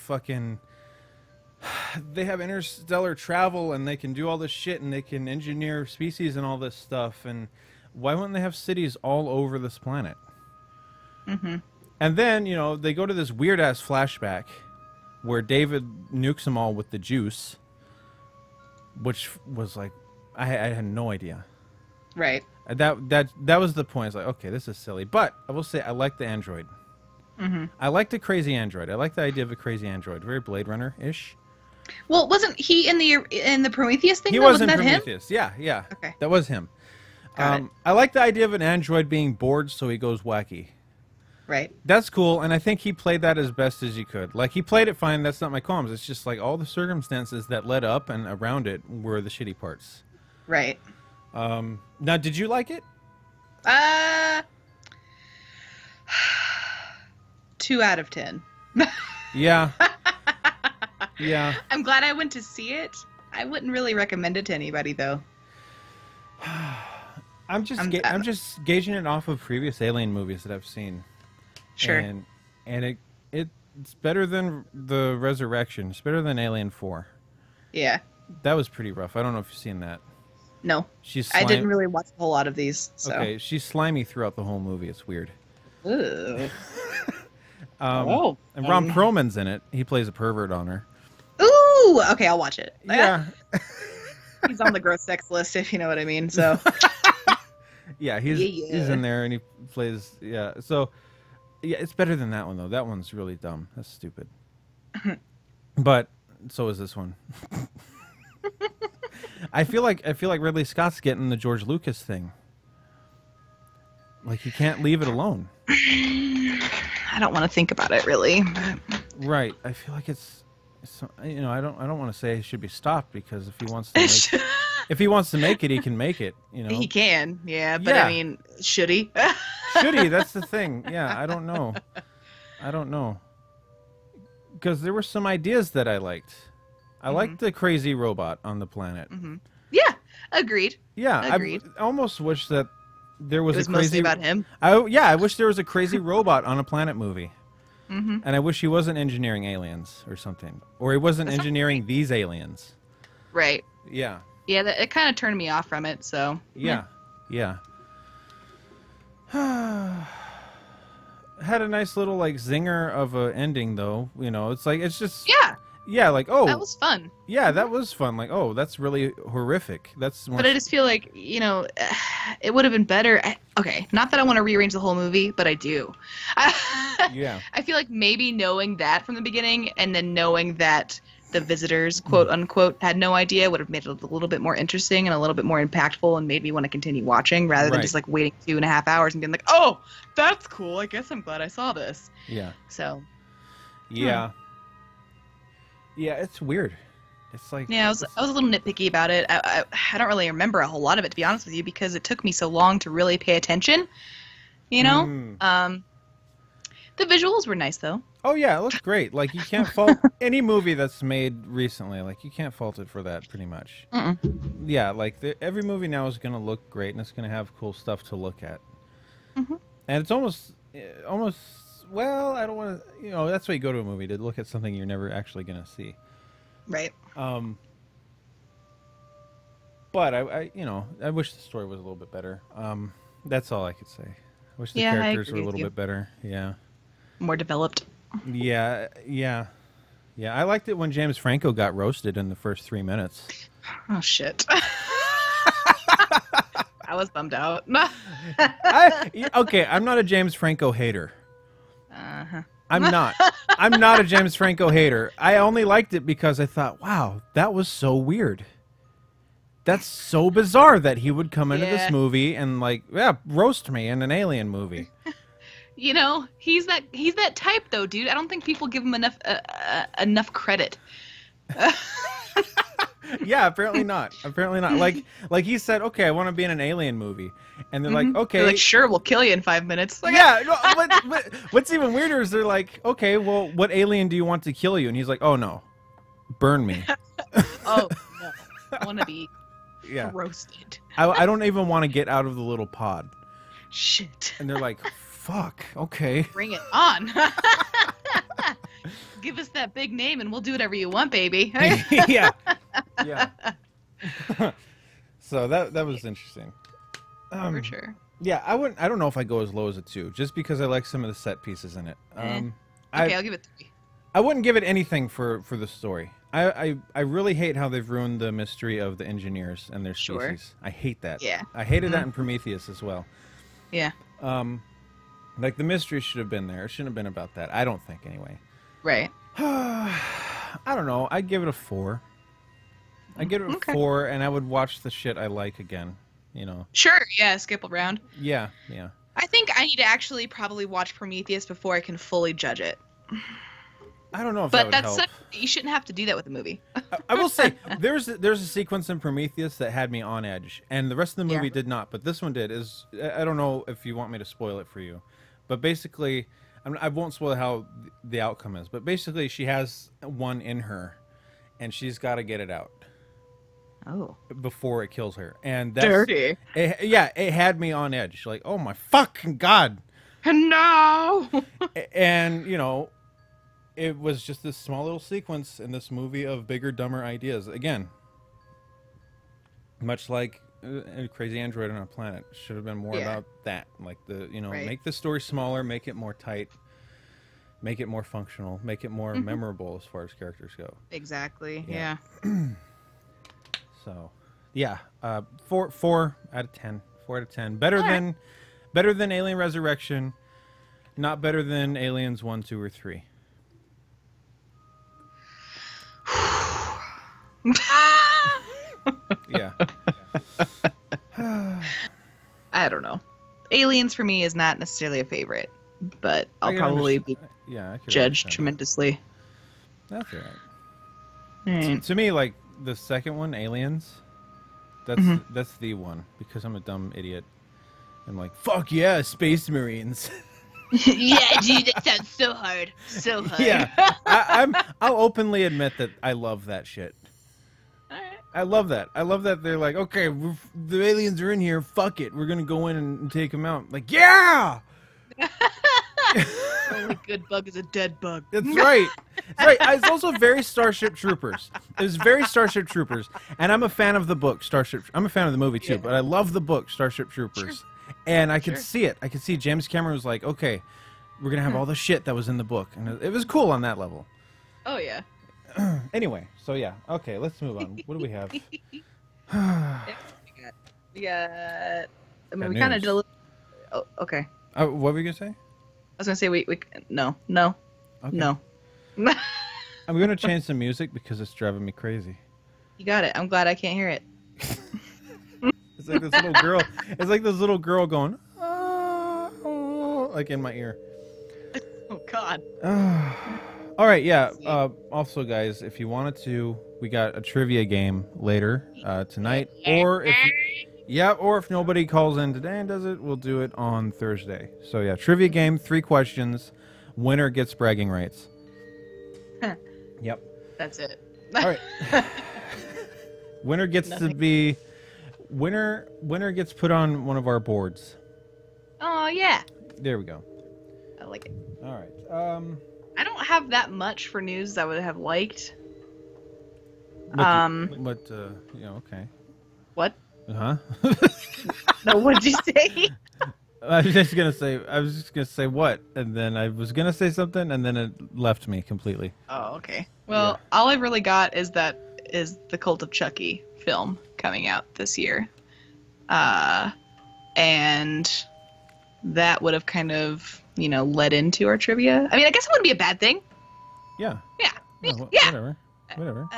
Speaker 2: interstellar travel and they can do all this shit and they can engineer species and all this stuff, and why wouldn't they have cities all over this planet?
Speaker 1: Mm-hmm.
Speaker 2: And then, you know, they go to this weird ass flashback where David nukes them all with the juice, which was like, I had no idea.
Speaker 1: Right.
Speaker 2: That was the point. It's like, okay, this is silly. But I will say I like the android.
Speaker 1: Mm-hmm.
Speaker 2: I like the crazy android. I like the idea of a crazy android. Very Blade Runner-ish.
Speaker 1: Well, wasn't he in the Prometheus thing?
Speaker 2: He was in Prometheus. Him? Yeah.
Speaker 1: Okay.
Speaker 2: That was him. I like the idea of an android being bored, so he goes wacky.
Speaker 1: Right.
Speaker 2: That's cool, and I think he played that as best as he could. Like, he played it fine. That's not my qualms. It's just like all the circumstances that led up and around it were the shitty parts.
Speaker 1: Right.
Speaker 2: Now, did you like it?
Speaker 1: 2 out of 10.
Speaker 2: Yeah. Yeah.
Speaker 1: I'm glad I went to see it. I wouldn't really recommend it to anybody, though.
Speaker 2: I'm just gauging it off of previous Alien movies that I've seen.
Speaker 1: Sure.
Speaker 2: And it's better than the Resurrection. It's better than Alien 4.
Speaker 1: Yeah.
Speaker 2: That was pretty rough. I don't know if you've seen that.
Speaker 1: No. I didn't really watch a whole lot of these. So.
Speaker 2: Okay, she's slimy throughout the whole movie. It's weird.
Speaker 1: Ooh.
Speaker 2: And Ron Perlman's in it. He plays a pervert on her.
Speaker 1: Ooh. Okay, I'll watch it.
Speaker 2: Yeah.
Speaker 1: He's on the gross sex list, if you know what I mean. So.
Speaker 2: Yeah, he's in there and he plays. Yeah. So, yeah, it's better than that one though. That one's really dumb. That's stupid. But so is this one. I feel like Ridley Scott's getting the George Lucas thing. Like, you can't leave it alone.
Speaker 1: I don't want to think about it really.
Speaker 2: Right. I feel like it's you know, I don't want to say it should be stopped because if he wants to make it, he can make it, you know.
Speaker 1: He can. Yeah, but I mean, should he?
Speaker 2: Should he? That's the thing. Yeah, I don't know. Because there were some ideas that I liked. I liked the crazy robot on the planet.
Speaker 1: Mm-hmm. Yeah, agreed.
Speaker 2: Yeah,
Speaker 1: agreed.
Speaker 2: I almost wish that there was,
Speaker 1: it was
Speaker 2: a crazy.
Speaker 1: Mostly about him.
Speaker 2: I wish there was a crazy robot on a planet movie.
Speaker 1: Mm-hmm.
Speaker 2: And I wish he wasn't engineering aliens or something, or he wasn't engineering these aliens.
Speaker 1: Right.
Speaker 2: Yeah.
Speaker 1: Yeah, it kind of turned me off from it. So.
Speaker 2: Yeah. Had a nice little like zinger of a ending though. You know, it's like it's just like oh
Speaker 1: that was fun.
Speaker 2: Yeah, that was fun. Like oh, that's really horrific. That's more
Speaker 1: but I just feel like it would have been better. Okay, not that I want to rearrange the whole movie, but I do.
Speaker 2: Yeah.
Speaker 1: I feel like maybe knowing that from the beginning and then knowing that the visitors, quote unquote, had no idea would have made it a little bit more interesting and a little bit more impactful and made me want to continue watching rather than just like waiting 2.5 hours and being like, oh, that's cool. I guess I'm glad I saw this.
Speaker 2: Yeah.
Speaker 1: So.
Speaker 2: Yeah. Yeah, it's weird. It's like
Speaker 1: I was a little nitpicky about it. I don't really remember a whole lot of it, to be honest with you, because it took me so long to really pay attention. You know, the visuals were nice though.
Speaker 2: Oh yeah, it looked great. Like you can't fault any movie that's made recently. Like you can't fault it for that, pretty much. Yeah, like every movie now is gonna look great and it's gonna have cool stuff to look at. And it's almost. Well, I don't want to. You know, that's why you go to a movie, to look at something you're never actually gonna see.
Speaker 1: Right.
Speaker 2: But I wish the story was a little bit better. That's all I could say. I wish the characters were a little bit better. Yeah.
Speaker 1: More developed.
Speaker 2: Yeah. I liked it when James Franco got roasted in the first 3 minutes.
Speaker 1: Oh shit. I was bummed out.
Speaker 2: Okay, I'm not a James Franco hater. I'm not a James Franco hater. I only liked it because I thought, wow, that was so weird. That's so bizarre that he would come into this movie and like, roast me in an alien movie.
Speaker 1: You know, he's that type though, dude. I don't think people give him enough credit.
Speaker 2: Yeah, apparently not. Like he said, okay, I want to be in an alien movie, and they're like, okay, they're like,
Speaker 1: sure, we'll kill you in 5 minutes. Like,
Speaker 2: yeah. But what's even weirder is they're like, okay, well, what alien do you want to kill you? And he's like, oh no, burn me.
Speaker 1: Oh no, I want to be roasted.
Speaker 2: I don't even want to get out of the little pod.
Speaker 1: Shit.
Speaker 2: And they're like, fuck, okay,
Speaker 1: bring it on. Give us that big name and we'll do whatever you want, baby.
Speaker 2: Yeah. So that was interesting.
Speaker 1: For sure.
Speaker 2: Yeah, I don't know if I go as low as a 2, just because I like some of the set pieces in it.
Speaker 1: Okay, I'll give it 3.
Speaker 2: I wouldn't give it anything for the story. I really hate how they've ruined the mystery of the engineers and their species. I hate that.
Speaker 1: Yeah.
Speaker 2: I hated that in Prometheus as well.
Speaker 1: Yeah.
Speaker 2: Like the mystery should have been there. It shouldn't have been about that. I don't think anyway.
Speaker 1: Right.
Speaker 2: I don't know. I'd give it a 4. I'd give it a 4, and I would watch the shit I like again. You know. Sure.
Speaker 1: Yeah. Skip around.
Speaker 2: Yeah.
Speaker 1: I think I need to actually probably watch Prometheus before I can fully judge it.
Speaker 2: I don't know if that would help.
Speaker 1: You shouldn't have to do that with a movie.
Speaker 2: I will say there's a sequence in Prometheus that had me on edge, and the rest of the movie did not. But this one did. I don't know if you want me to spoil it for you, but basically, I won't spoil how the outcome is. But basically, she has one in her, and she's got to get it out.
Speaker 1: Oh.
Speaker 2: Before it kills her, and that's
Speaker 1: dirty.
Speaker 2: It had me on edge. Like, oh my fucking god.
Speaker 1: No.
Speaker 2: And you know. It was just this small little sequence in this movie of bigger, dumber ideas. Again, much like a crazy android on a planet, should have been more about that. Like make the story smaller, make it more tight, make it more functional, make it more memorable as far as characters go.
Speaker 1: Exactly. Yeah.
Speaker 2: So, yeah, 4 out of 10. 4 out of 10. Better than Alien Resurrection. Not better than Aliens 1, 2, or 3. Yeah.
Speaker 1: I don't know. Aliens for me is not necessarily a favorite, but I'll probably be judged tremendously.
Speaker 2: That's all right. To me, like the second one, Aliens, that's the one, because I'm a dumb idiot. I'm like, fuck yeah, Space Marines.
Speaker 1: Yeah, dude, that sounds so hard. So hard.
Speaker 2: Yeah, I'll openly admit that I love that shit.
Speaker 1: All right.
Speaker 2: I love that. I love that they're like, okay, the aliens are in here. Fuck it, we're gonna go in and take them out. Like, yeah.
Speaker 1: Only good bug is a dead bug.
Speaker 2: That's right. That's right. It's also very Starship Troopers. It was very Starship Troopers, and I'm a fan of the book Starship. I'm a fan of the movie too, but I love the book Starship Troopers. Sure. And I could see it. I could see James Cameron was like, okay, we're going to have all the shit that was in the book. And it was cool on that level.
Speaker 1: Oh, yeah.
Speaker 2: Anyway, so yeah. Okay, let's move on. What do we have?
Speaker 1: we got... I mean,
Speaker 2: Got
Speaker 1: we kind of
Speaker 2: news.
Speaker 1: did a little... Oh, okay.
Speaker 2: What were you going to say?
Speaker 1: I was going to say we... No.
Speaker 2: Okay.
Speaker 1: No.
Speaker 2: I'm going to change the music because it's driving me crazy.
Speaker 1: You got it. I'm glad I can't hear it.
Speaker 2: It's like this little girl. It's like this little girl going, oh, like in my ear.
Speaker 1: Oh, God.
Speaker 2: All right, yeah. Also, guys, if you wanted to, we got a trivia game later tonight, or if nobody calls in today and does it, we'll do it on Thursday. So yeah, trivia game, 3 questions, winner gets bragging rights. Yep.
Speaker 1: That's it.
Speaker 2: All right. Winner gets to be winner gets put on one of our boards.
Speaker 1: Oh, yeah.
Speaker 2: There we go.
Speaker 1: I like it.
Speaker 2: All right.
Speaker 1: I don't have that much for news I would have liked.
Speaker 2: Okay.
Speaker 1: What?
Speaker 2: Huh?
Speaker 1: No, what'd you say?
Speaker 2: I was just gonna say what, and then I was gonna say something, and then it left me completely.
Speaker 1: Oh, okay. Well, all I've really got is the Cult of Chucky film coming out this year, and that would have kind of led into our trivia. I mean, I guess it wouldn't be a bad thing.
Speaker 2: Yeah.
Speaker 1: Yeah.
Speaker 2: Oh,
Speaker 1: Yeah.
Speaker 2: Whatever.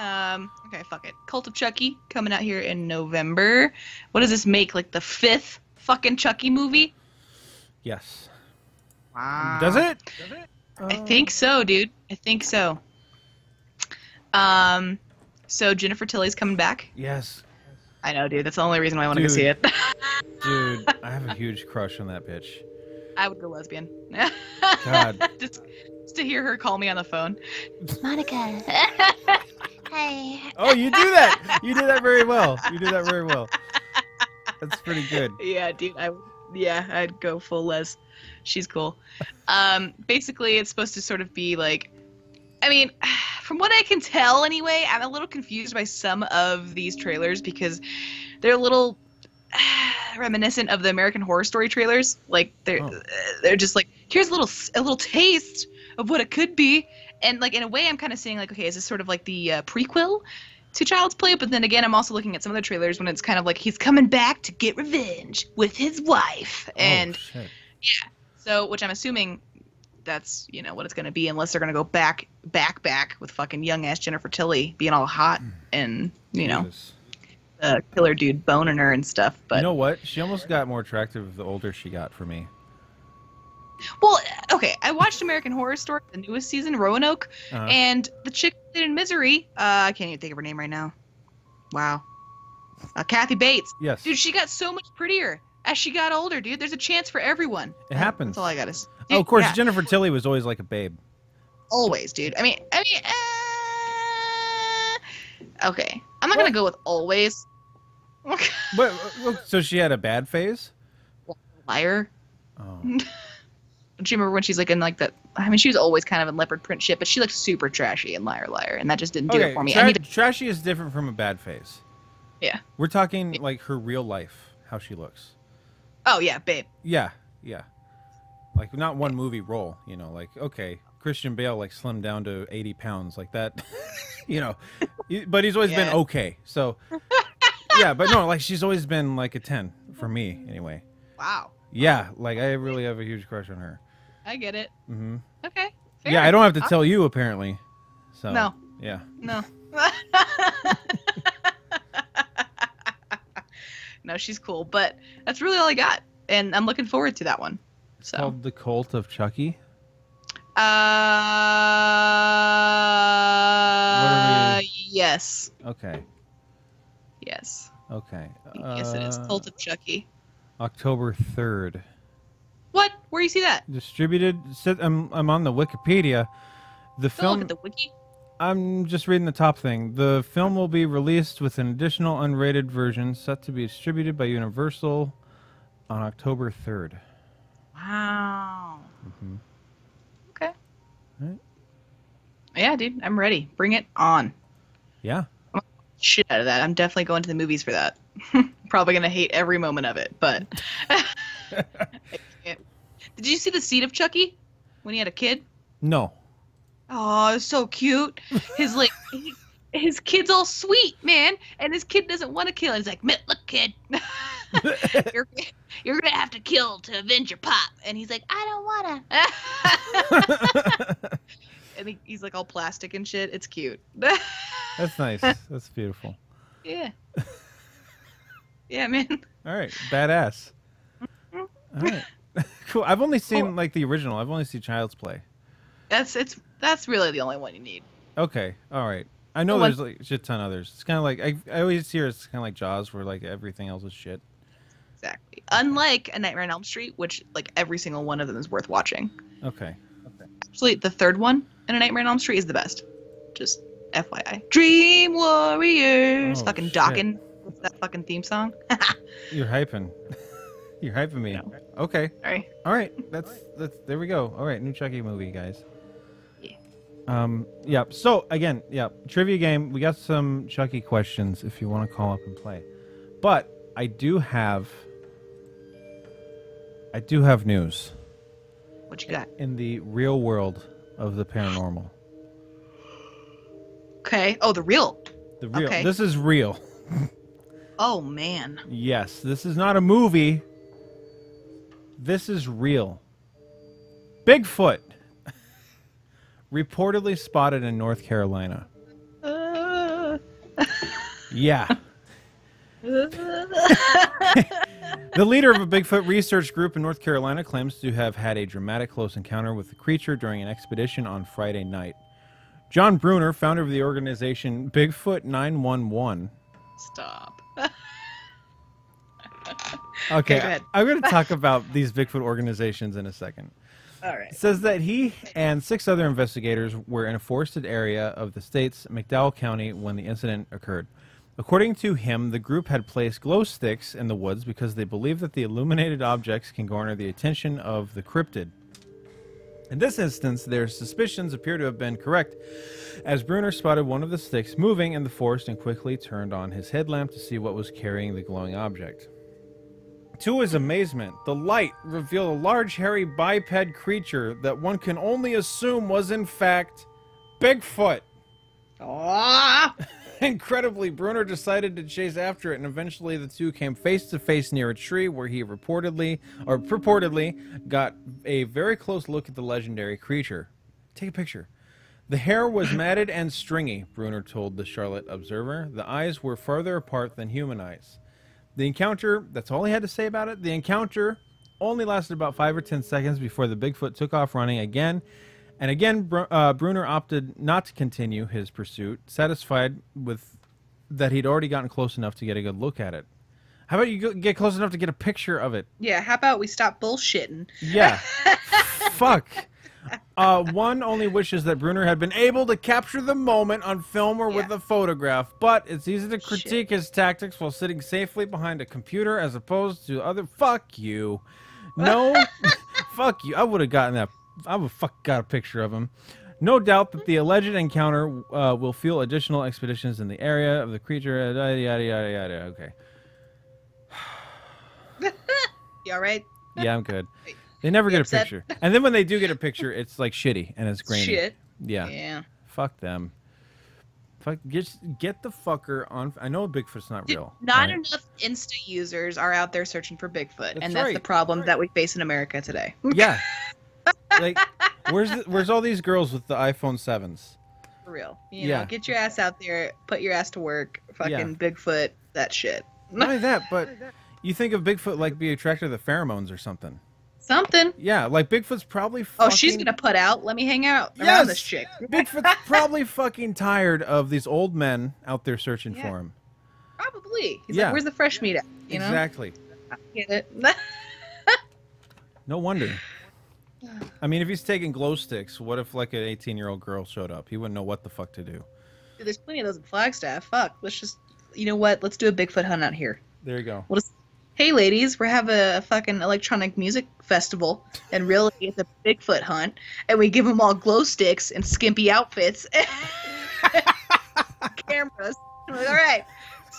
Speaker 1: Okay, fuck it. Cult of Chucky coming out here in November. What does this make? Like the 5th fucking Chucky movie?
Speaker 2: Yes.
Speaker 1: Wow.
Speaker 2: Does it?
Speaker 1: I think so, dude. I think so. So Jennifer Tilly's coming back.
Speaker 2: Yes.
Speaker 1: I know, dude. That's the only reason why I want to go see it.
Speaker 2: Dude, I have a huge crush on that bitch.
Speaker 1: I would go lesbian.
Speaker 2: God.
Speaker 1: just to hear her call me on the phone.
Speaker 3: Monica. Hey.
Speaker 2: Oh, you do that. You do that very well. That's pretty good.
Speaker 1: Yeah, dude. I'd go full les. She's cool. Basically, it's supposed to sort of be like, I mean, from what I can tell anyway, I'm a little confused by some of these trailers because they're a little reminiscent of the American Horror Story trailers. Like they're just like, here's a little taste of what it could be, and like in a way, I'm kind of saying like, okay, is this sort of like the prequel to Child's Play? But then again, I'm also looking at some of the trailers when it's kind of like he's coming back to get revenge with his wife, and yeah, so which I'm assuming that's what it's gonna be, unless they're gonna go back with fucking young ass Jennifer Tilly being all hot and the killer dude boning her and stuff. But
Speaker 2: you know what? She almost got more attractive the older she got for me.
Speaker 1: Well, okay, I watched American Horror Story, the newest season, Roanoke, and the chick in Misery, I can't even think of her name right now. Wow. Kathy Bates.
Speaker 2: Yes.
Speaker 1: Dude, she got so much prettier as she got older, dude. There's a chance for everyone.
Speaker 2: It happens.
Speaker 1: That's all I gotta say.
Speaker 2: Oh, of course,
Speaker 1: Yeah.
Speaker 2: Jennifer Tilly was always like a babe.
Speaker 1: Always, dude. I mean, okay. I'm not gonna go with always.
Speaker 2: But so she had a bad phase?
Speaker 1: Liar.
Speaker 2: Oh.
Speaker 1: Don't you remember when she's like in like that? I mean, she was always kind of in leopard print shit, but she looked super trashy in Liar Liar, and that just didn't do it for me.
Speaker 2: Trashy is different from a bad phase.
Speaker 1: Yeah.
Speaker 2: We're talking like her real life, how she looks.
Speaker 1: Oh yeah, babe.
Speaker 2: Yeah. Like not one movie role, like okay, Christian Bale like slimmed down to 80 pounds like that, but he's always been okay. So yeah, but no, like she's always been like a 10 for me anyway.
Speaker 1: Wow.
Speaker 2: Yeah, like I really have a huge crush on her.
Speaker 1: I get it.
Speaker 2: Mm-hmm.
Speaker 1: Okay. Fair.
Speaker 2: Yeah, I don't have to tell you apparently. So
Speaker 1: No.
Speaker 2: Yeah.
Speaker 1: No. No, she's cool, but that's really all I got, and I'm looking forward to that one. So.
Speaker 2: Called The Cult of Chucky.
Speaker 1: Yes.
Speaker 2: Okay.
Speaker 1: Yes.
Speaker 2: Okay.
Speaker 1: Yes, it is. Cult of Chucky.
Speaker 2: October 3rd.
Speaker 1: What? Where do you see that?
Speaker 2: Distributed. I'm on the Wikipedia. The
Speaker 1: Go
Speaker 2: film.
Speaker 1: look at the wiki.
Speaker 2: I'm just reading the top thing. The film will be released with an additional unrated version set to be distributed by Universal on October 3rd.
Speaker 1: Wow.
Speaker 2: Mm-hmm.
Speaker 1: Okay.
Speaker 2: Right.
Speaker 1: Yeah, dude, I'm ready. Bring it on.
Speaker 2: Yeah.
Speaker 1: Shit out of that. I'm definitely going to the movies for that. Probably gonna hate every moment of it, but I can't. Did you see the seed of Chucky when he had a kid?
Speaker 2: No.
Speaker 1: Oh, it's so cute. His like his kid's all sweet, man, and his kid doesn't want to kill. He's like, look, kid, you're gonna have to kill to avenge your pop. And he's like, I don't wanna. And he's like all plastic and shit. It's cute.
Speaker 2: That's nice. That's beautiful.
Speaker 1: Yeah. Yeah, man.
Speaker 2: All right, badass. All right, cool. I've only seen like the original. I've only seen Child's Play.
Speaker 1: That's really the only one you need.
Speaker 2: Okay, all right. I know there's like a shit ton others. It's kind of like I always hear it's kind of like Jaws, where like everything else is shit.
Speaker 1: Exactly. Unlike A Nightmare on Elm Street, which like every single one of them is worth watching.
Speaker 2: Okay.
Speaker 1: Actually, the third one in A Nightmare on Elm Street is the best. Just FYI. Dream Warriors.
Speaker 2: Oh,
Speaker 1: fucking
Speaker 2: shit.
Speaker 1: Dawkins. What's that fucking theme song?
Speaker 2: You're hyping. You're hyping me.
Speaker 1: No.
Speaker 2: Okay.
Speaker 1: Sorry.
Speaker 2: All right. That's there we go. All right, new Chucky movie, guys.
Speaker 1: Yeah.
Speaker 2: Yeah. So again, yeah, trivia game. We got some Chucky questions if you want to call up and play. But I do have news.
Speaker 1: What you got?
Speaker 2: In the real world of the paranormal.
Speaker 1: Okay. Oh, the real.
Speaker 2: The real.
Speaker 1: Okay.
Speaker 2: This is real.
Speaker 1: Oh, man.
Speaker 2: Yes, this is not a movie. This is real. Bigfoot. Reportedly spotted in North Carolina. Yeah. The leader of a Bigfoot research group in North Carolina claims to have had a dramatic close encounter with the creature during an expedition on Friday night. John Bruner, founder of the organization Bigfoot 911.
Speaker 1: Stop.
Speaker 2: Okay,
Speaker 1: go ahead.
Speaker 2: I'm going to talk about these Bigfoot organizations in a second.
Speaker 1: All right.
Speaker 2: It says that he and 6 other investigators were in a forested area of the state's McDowell County when the incident occurred. According to him, the group had placed glow sticks in the woods because they believe that the illuminated objects can garner the attention of the cryptid. In this instance, their suspicions appear to have been correct, as Bruner spotted one of the sticks moving in the forest and quickly turned on his headlamp to see what was carrying the glowing object. To his amazement, the light revealed a large, hairy, biped creature that one can only assume was, in fact, Bigfoot.
Speaker 1: Oh.
Speaker 2: Incredibly, Bruner decided to chase after it, and eventually the two came face to face near a tree where he purportedly got a very close look at the legendary creature. Take a picture. The hair was matted and stringy, Bruner told the Charlotte Observer. The eyes were farther apart than human eyes. The encounter, that's all he had to say about it. The encounter only lasted about 5 or 10 seconds before the Bigfoot took off running again. And again, Bruner opted not to continue his pursuit, satisfied with that he'd already gotten close enough to get a good look at it. How about you get close enough to get a picture of it?
Speaker 1: Yeah, how about we stop bullshitting?
Speaker 2: Yeah. Fuck. One only wishes that Bruner had been able to capture the moment on film or with a photograph, but it's easy to critique his tactics while sitting safely behind a computer as opposed to other... Fuck you. No. Fuck you. I would have gotten that... I would got a picture of him. No doubt that the alleged encounter will fuel additional expeditions in the area of the creature. Yada, yada, yada, yada. Okay.
Speaker 1: You all right?
Speaker 2: Yeah, I'm good. They never get a picture. And then when they do get a picture, it's like shitty and it's grainy.
Speaker 1: Shit.
Speaker 2: Yeah. Fuck them. Fuck, get the fucker on. I know Bigfoot's not real.
Speaker 1: Not enough Insta users are out there searching for Bigfoot, and that's
Speaker 2: right.
Speaker 1: the problem that we face in America today.
Speaker 2: Yeah. Like, where's all these girls with the iPhone 7s?
Speaker 1: For real. You know, get your ass out there, put your ass to work, fucking Bigfoot, that shit.
Speaker 2: Not only that, but you think of Bigfoot like be attracted to the pheromones or something.
Speaker 1: Something.
Speaker 2: Yeah, like Bigfoot's probably fucking...
Speaker 1: Oh, she's gonna put out. Let me hang out around this chick.
Speaker 2: Bigfoot's probably fucking tired of these old men out there searching for him.
Speaker 1: Probably. He's like, where's the fresh meat at? You know?
Speaker 2: Exactly.
Speaker 1: I get it.
Speaker 2: No wonder. I mean, if he's taking glow sticks, what if like an 18-year-old girl showed up? He wouldn't know what the fuck to do.
Speaker 1: Dude, there's plenty of those in Flagstaff. Fuck. Let's just, you know what? Let's do a Bigfoot hunt out here.
Speaker 2: There you go.
Speaker 1: We'll just, hey ladies, we're having a fucking electronic music festival, and really it's a Bigfoot hunt, and we give them all glow sticks and skimpy outfits, cameras. We're like, all right,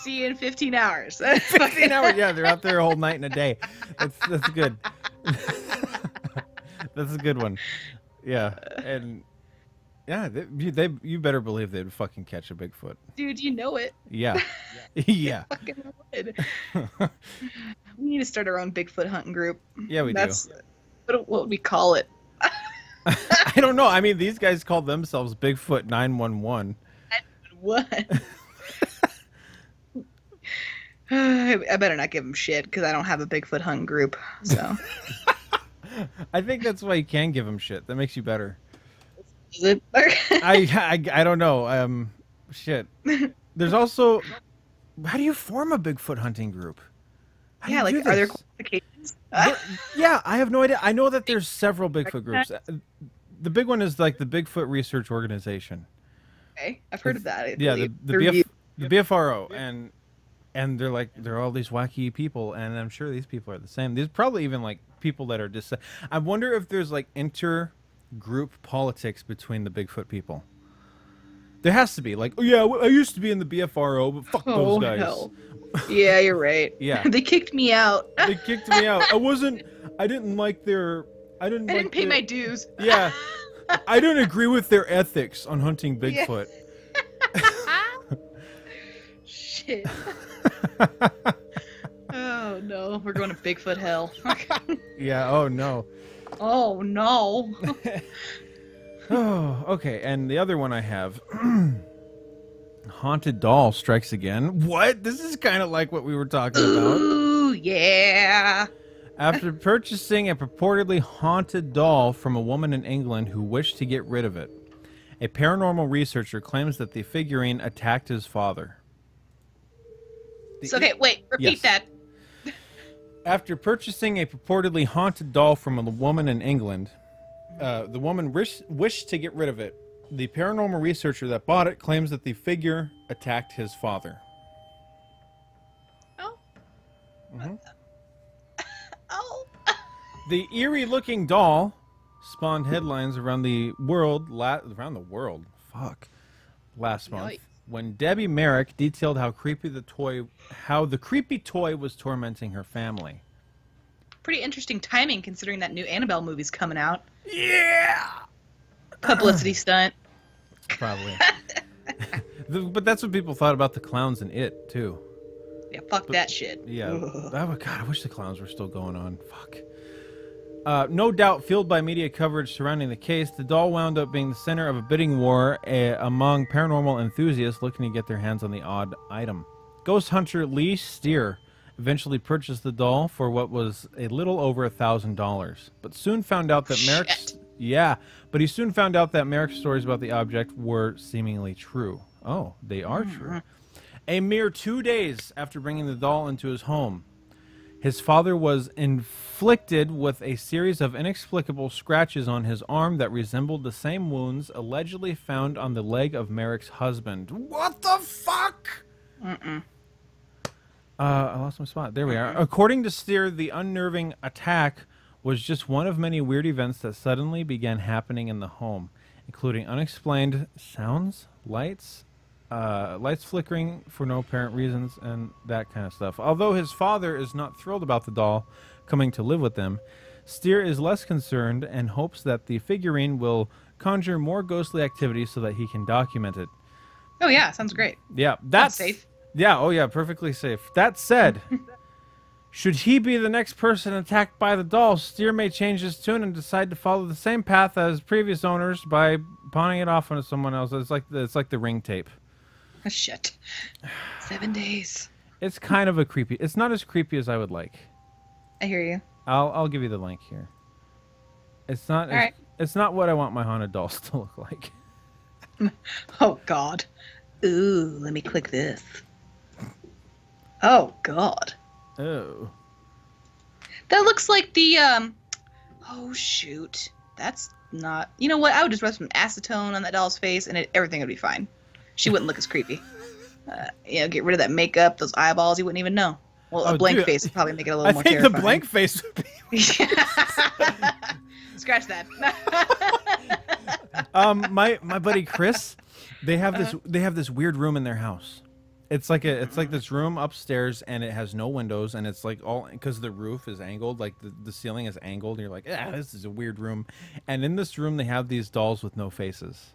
Speaker 1: See you in 15 hours.
Speaker 2: 15 hours. Yeah, they're out there a whole night and a day. That's good. That's a good one. Yeah, and yeah, you better believe they'd fucking catch a Bigfoot.
Speaker 1: Dude, you know it.
Speaker 2: Yeah, yeah.
Speaker 1: Fucking would. We need to start our own Bigfoot hunting group.
Speaker 2: Yeah, we do.
Speaker 1: What would we call it?
Speaker 2: I don't know. I mean, these guys call themselves Bigfoot 911.
Speaker 1: What? I better not give them shit because I don't have a Bigfoot hunting group. So
Speaker 2: I think that's why you can give them shit. That makes you better.
Speaker 1: is it?
Speaker 2: I don't know. Shit. There's also, how do you form a Bigfoot hunting group?
Speaker 1: Yeah, like, are there qualifications?
Speaker 2: Yeah, I have no idea. I know that there's several Bigfoot groups. The big one is like the Bigfoot Research Organization.
Speaker 1: Okay, I've heard of that.
Speaker 2: Yeah, the BFRO, and they're all these wacky people, and I'm sure these people are the same. There's probably even like people that are just. I wonder if there's like inter-group politics between the Bigfoot people. There has to be. Like, oh yeah, I used to be in the BFRO, but fuck those guys.
Speaker 1: Hell. Yeah, you're right.
Speaker 2: Yeah,
Speaker 1: they kicked me out.
Speaker 2: They kicked me out. I didn't like their. I didn't
Speaker 1: pay my dues.
Speaker 2: Yeah, I didn't agree with their ethics on hunting Bigfoot.
Speaker 1: Yeah. Shit. Oh no, we're going to Bigfoot hell.
Speaker 2: Yeah. Oh no.
Speaker 1: Oh no.
Speaker 2: Oh, okay. And the other one I have, haunted doll strikes again. What? This is kind of like what we were talking about.
Speaker 1: Ooh, yeah.
Speaker 2: After purchasing a purportedly haunted doll from a woman in England who wished to get rid of it, a paranormal researcher claims that the figurine attacked his father.
Speaker 1: Okay, wait, repeat that.
Speaker 2: After purchasing a purportedly haunted doll from a woman in England, the woman wished to get rid of it. The paranormal researcher that bought it claims that the figure attacked his father.
Speaker 1: Oh.
Speaker 2: Mm-hmm.
Speaker 1: Oh.
Speaker 2: The eerie-looking doll spawned headlines around the world. Last month, when Debbie Merrick detailed how the creepy toy was tormenting her family.
Speaker 1: Pretty interesting timing considering that new Annabelle movie's coming out.
Speaker 2: Yeah.
Speaker 1: Publicity stunt.
Speaker 2: Probably. But that's what people thought about the clowns in It too.
Speaker 1: Yeah, fuck that shit.
Speaker 2: Yeah. God, I wish the clowns were still going on. Fuck. No doubt fueled by media coverage surrounding the case, the doll wound up being the center of a bidding war among paranormal enthusiasts looking to get their hands on the odd item. Ghost hunter Lee Steer eventually purchased the doll for what was a little over $1,000, but soon found out that Merrick's he soon found out that Merrick's stories about the object were seemingly true. Oh, they are true. A mere 2 days after bringing the doll into his home, his father was inflicted with a series of inexplicable scratches on his arm that resembled the same wounds allegedly found on the leg of Merrick's husband. What the fuck? I lost my spot. There we are. According to Steer, the unnerving attack was just one of many weird events that suddenly began happening in the home, including unexplained sounds, lights flickering for no apparent reasons, and that kind of stuff. Although his father is not thrilled about the doll coming to live with them, Steer is less concerned and hopes that the figurine will conjure more ghostly activity so that he can document it.
Speaker 1: Oh yeah, sounds great.
Speaker 2: Yeah, that's
Speaker 1: safe.
Speaker 2: Yeah, oh yeah, perfectly safe. That said, should he be the next person attacked by the doll, Steer may change his tune and decide to follow the same path as previous owners by pawning it off onto someone else. It's like the ring tape.
Speaker 1: Oh, shit. 7 days.
Speaker 2: It's kind of a creepy. It's not as creepy as I would like.
Speaker 1: I hear you.
Speaker 2: I'll give you the link here. It's not.
Speaker 1: All right.
Speaker 2: It's not what I want my haunted dolls to look like.
Speaker 1: Oh God. Ooh, let me click this. Oh God.
Speaker 2: Oh.
Speaker 1: That looks like the Oh shoot. That's not. You know what? I would just rub some acetone on that doll's face, and everything would be fine. She wouldn't look as creepy. Get rid of that makeup, those eyeballs. You wouldn't even know. Well, a blank face would probably make it a little more terrifying.
Speaker 2: I think the blank face would be.
Speaker 1: Scratch that.
Speaker 2: My buddy Chris, they have this weird room in their house. It's like this room upstairs, and it has no windows, and it's like all because the roof is angled, like the ceiling is angled. And you're like, this is a weird room. And in this room, they have these dolls with no faces.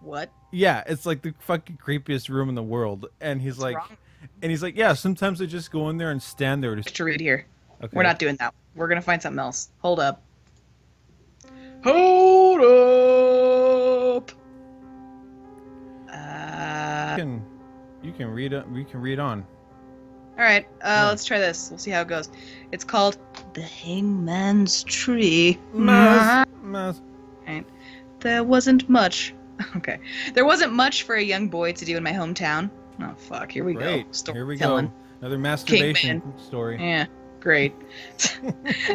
Speaker 1: What?
Speaker 2: Yeah, it's like the fucking creepiest room in the world. And he's like, yeah, sometimes I just go in there and stand there
Speaker 1: to read here.
Speaker 2: Okay.
Speaker 1: We're not doing that. We're gonna find something else. Hold up. Hold up.
Speaker 2: You can read it. We can read on.
Speaker 1: All right. Let's try this. We'll see how it goes. It's called The Hangman's Tree.
Speaker 2: Mess.
Speaker 1: Right. There wasn't much. Okay. There wasn't much for a young boy to do in my hometown. Oh fuck! Here we go.
Speaker 2: Here we go. Another masturbation story.
Speaker 1: Yeah. Great.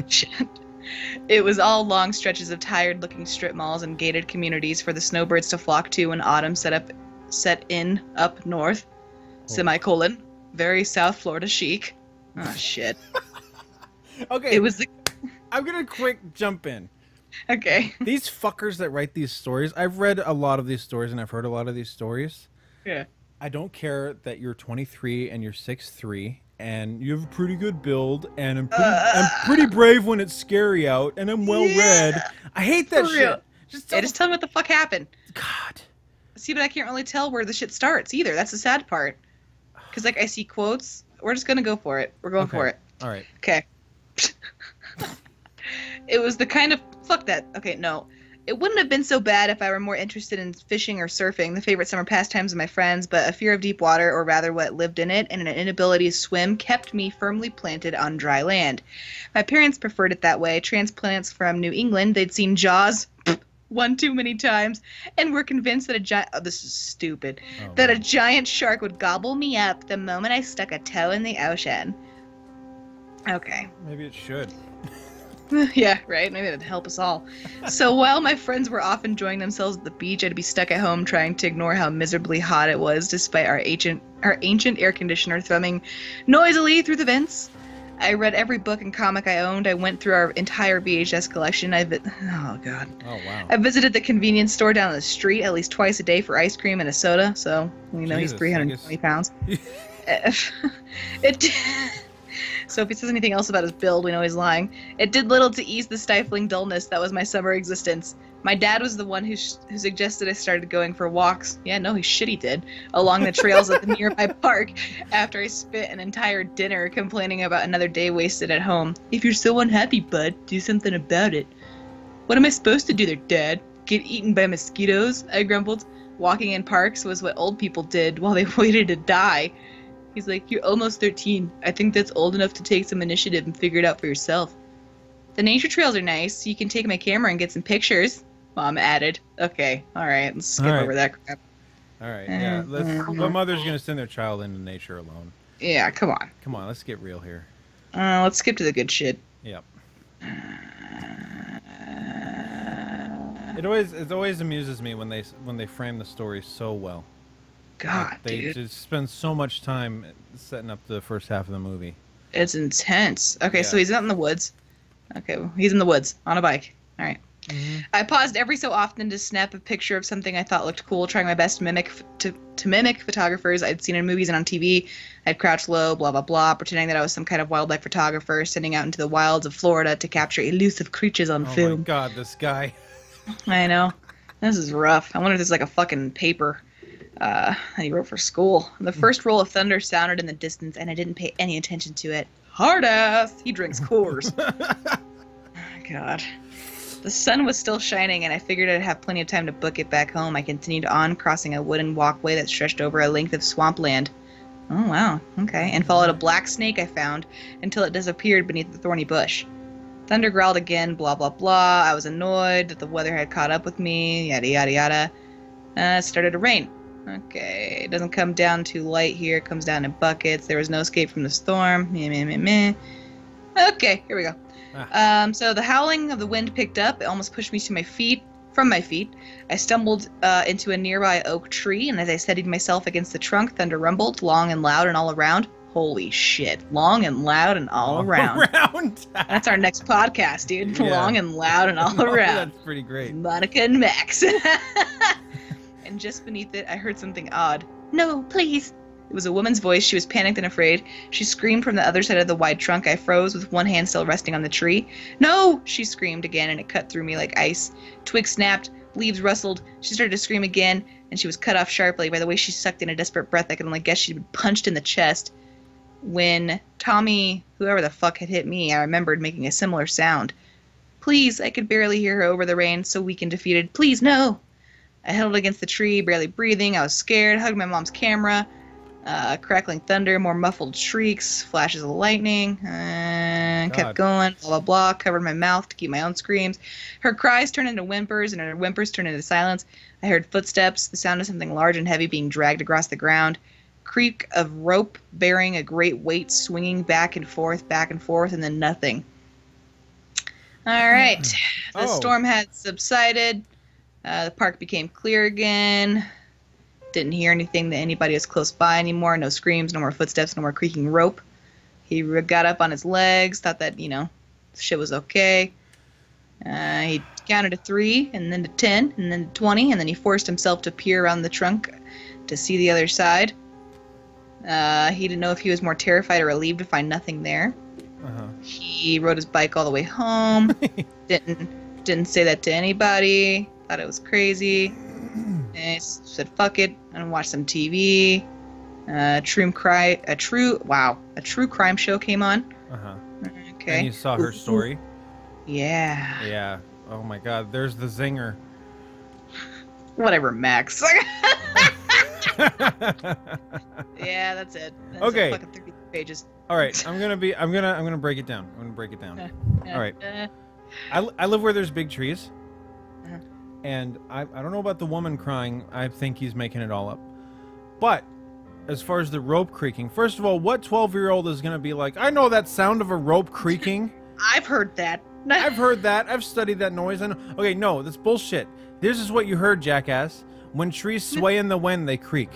Speaker 1: Shit. It was all long stretches of tired-looking strip malls and gated communities for the snowbirds to flock to when autumn set in up north. Semicolon. Very South Florida chic. Oh shit.
Speaker 2: Okay.
Speaker 1: It was the...
Speaker 2: I'm gonna quick jump in.
Speaker 1: Okay.
Speaker 2: These fuckers that write these stories, I've read a lot of these stories and I've heard a lot of these stories.
Speaker 1: Yeah.
Speaker 2: I don't care that you're 23 and you're 6'3" and you have a pretty good build and I'm pretty brave when it's scary out and I'm well read. I hate that shit. Just tell me
Speaker 1: what the fuck happened.
Speaker 2: God.
Speaker 1: See, but I can't really tell where the shit starts either. That's the sad part. Because, like, I see quotes. We're just going to go for it. We're going for it.
Speaker 2: All right.
Speaker 1: Okay. It was the kind of... Fuck that. Okay, no. It wouldn't have been so bad if I were more interested in fishing or surfing, the favorite summer pastimes of my friends, but a fear of deep water, or rather what lived in it, and an inability to swim kept me firmly planted on dry land. My parents preferred it that way. Transplants from New England, they'd seen Jaws one too many times, and were convinced that a giant... Oh, this is stupid. That a giant shark would gobble me up the moment I stuck a toe in the ocean. Okay.
Speaker 2: Maybe it should.
Speaker 1: Yeah, right? Maybe that'd help us all. So while my friends were off enjoying themselves at the beach, I'd be stuck at home trying to ignore how miserably hot it was despite our ancient air conditioner thrumming noisily through the vents. I read every book and comic I owned. I went through our entire VHS collection. Oh, God.
Speaker 2: Oh, wow.
Speaker 1: I visited the convenience store down the street at least twice a day for ice cream and a soda, so, he's 320 pounds. So if he says anything else about his build, we know he's lying. It did little to ease the stifling dullness that was my summer existence. My dad was the one who suggested I started going for walks. Yeah, no, he did. Along the trails at the nearby park after I spent an entire dinner complaining about another day wasted at home. If you're so unhappy, bud, do something about it. What am I supposed to do there, Dad? Get eaten by mosquitoes? I grumbled. Walking in parks was what old people did while they waited to die. He's like, you're almost 13. I think that's old enough to take some initiative and figure it out for yourself. The nature trails are nice. You can take my camera and get some pictures, Mom added. Okay, all right. Let's skip over that crap.
Speaker 2: All right, yeah. The mother's going to send their child into nature alone.
Speaker 1: Yeah, come on.
Speaker 2: Come on, let's get real here.
Speaker 1: Let's skip to the good shit.
Speaker 2: Yep. It always amuses me when they frame the story so well.
Speaker 1: God,
Speaker 2: they just spend so much time setting up the first half of the movie.
Speaker 1: It's intense. Okay, so he's out in the woods. Okay, he's in the woods on a bike. All right. Mm-hmm. I paused every so often to snap a picture of something I thought looked cool, trying my best to mimic photographers I'd seen in movies and on TV. I'd crouch low, blah, blah, blah, pretending that I was some kind of wildlife photographer sending out into the wilds of Florida to capture elusive creatures on film.
Speaker 2: Oh my God, this guy.
Speaker 1: I know. This is rough. I wonder if this is like a fucking paper that he wrote for school. The first roll of thunder sounded in the distance, and I didn't pay any attention to it. Hard ass! He drinks Coors. Oh, God. The sun was still shining, and I figured I'd have plenty of time to book it back home. I continued on, crossing a wooden walkway that stretched over a length of swampland. Oh, wow. Okay. And followed a black snake I found until it disappeared beneath the thorny bush. Thunder growled again, blah, blah, blah. I was annoyed that the weather had caught up with me, yada, yada, yada. It started to rain. Okay, it doesn't come down too light here. It comes down in buckets. There was no escape from the storm. Meh, meh, meh, meh. Okay, here we go. So the howling of the wind picked up. It almost pushed me to my feet. From my feet, I stumbled into a nearby oak tree, and as I steadied myself against the trunk, thunder rumbled, long and loud and all around. Holy shit. Long and loud and all around. That's our next podcast, dude. Yeah. Long and loud and all around.
Speaker 2: That's pretty great.
Speaker 1: Monica and Max. And just beneath it, I heard something odd. No, please. It was a woman's voice. She was panicked and afraid. She screamed from the other side of the wide trunk. I froze with one hand still resting on the tree. No! She screamed again, and it cut through me like ice. Twigs snapped. Leaves rustled. She started to scream again, and she was cut off sharply. By the way she sucked in a desperate breath, I could only guess she'd been punched in the chest. When Tommy, whoever the fuck had hit me, I remembered making a similar sound. Please, I could barely hear her over the rain, so weak and defeated. Please, no! I huddled against the tree, barely breathing. I was scared, hugged my mom's camera. Crackling thunder, more muffled shrieks, flashes of lightning, kept going, blah, blah, blah, covered my mouth to keep my own screams. Her cries turned into whimpers, and her whimpers turned into silence. I heard footsteps, the sound of something large and heavy being dragged across the ground, creak of rope bearing a great weight swinging back and forth, and then nothing. All right. The storm had subsided. The park became clear again. Didn't hear anything that anybody was close by anymore. No screams, no more footsteps, no more creaking rope. He got up on his legs, thought that, shit was okay. He counted to 3, and then to 10, and then to 20, and then he forced himself to peer around the trunk to see the other side. He didn't know if he was more terrified or relieved to find nothing there. He rode his bike all the way home. Didn't say that to anybody. Thought it was crazy. And I said fuck it and watched some TV. A true crime show came on. Okay.
Speaker 2: And you saw her story?
Speaker 1: Yeah.
Speaker 2: Yeah. Oh my god, there's the zinger.
Speaker 1: Whatever, Max. Yeah, that's it. That's
Speaker 2: okay.
Speaker 1: Fucking 30 pages.
Speaker 2: All right, I'm gonna break it down. All right. I live where there's big trees. And I don't know about the woman crying. I think he's making it all up. But as far as the rope creaking, first of all, what 12-year-old is going to be like, I know that sound of a rope creaking?
Speaker 1: I've heard that.
Speaker 2: I've heard that. I've studied that noise. Okay, no, that's bullshit. This is what you heard, jackass. When trees sway in the wind, they creak.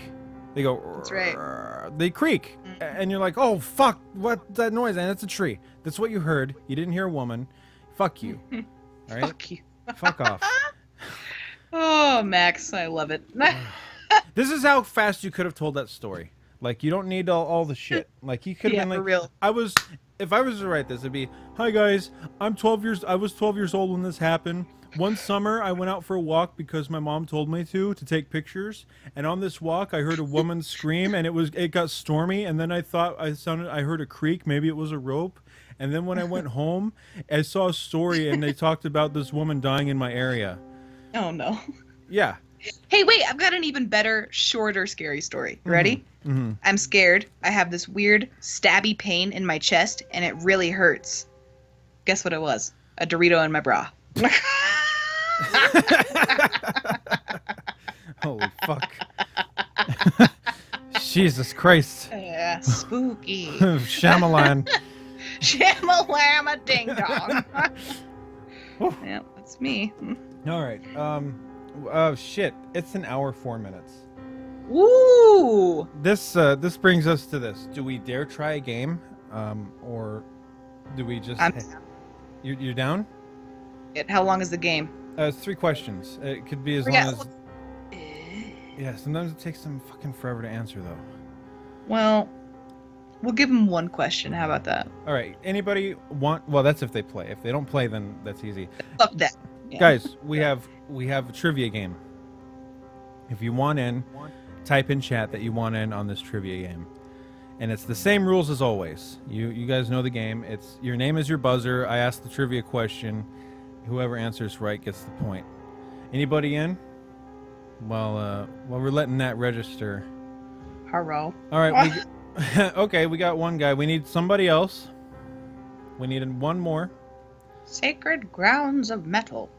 Speaker 2: They go...
Speaker 1: That's right.
Speaker 2: They creak. And you're like, oh, fuck, what's that noise? And it's a tree. That's what you heard. You didn't hear a woman. Fuck you. All right?
Speaker 1: Fuck you.
Speaker 2: Fuck off.
Speaker 1: Oh, Max, I love it.
Speaker 2: This is how fast you could have told that story. Like, you don't need all the shit. Like, you could have been like,
Speaker 1: for real.
Speaker 2: If I was to write this, it'd be, hi guys, I was 12 years old when this happened. One summer, I went out for a walk because my mom told me to take pictures. And on this walk, I heard a woman scream, and it got stormy. And then I thought I heard a creak. Maybe it was a rope. And then when I went home, I saw a story, and they talked about this woman dying in my area.
Speaker 1: Oh, no.
Speaker 2: Yeah.
Speaker 1: Hey, wait, I've got an even better, shorter, scary story. Ready?
Speaker 2: Mm-hmm.
Speaker 1: I'm scared. I have this weird, stabby pain in my chest, and it really hurts. Guess what it was? A Dorito in my bra.
Speaker 2: Holy fuck. Jesus Christ.
Speaker 1: Yeah, spooky.
Speaker 2: Shyamalan.
Speaker 1: Shamalama ding dong. Yeah, that's me.
Speaker 2: All right. Oh shit! It's an hour 4 minutes.
Speaker 1: Woo!
Speaker 2: This brings us to this. Do we dare try a game, or do we just? You're down?
Speaker 1: How long is the game?
Speaker 2: It's 3 questions. It could be as long as. Yeah. Sometimes it takes them fucking forever to answer, though.
Speaker 1: Well, we'll give them 1 question. How about that?
Speaker 2: All right. Anybody want? Well, that's if they play. If they don't play, then that's easy.
Speaker 1: Fuck that. Yeah.
Speaker 2: Guys, we have a trivia game. If you want in, type in chat that you want in on this trivia game. And it's the same rules as always. You guys know the game. It's your name is your buzzer. I ask the trivia question. Whoever answers right gets the point. Anybody in? Well, we're letting that register.
Speaker 1: Hello.
Speaker 2: All right. Okay, we got 1 guy. We need somebody else. We need 1 more.
Speaker 1: Sacred grounds of metal.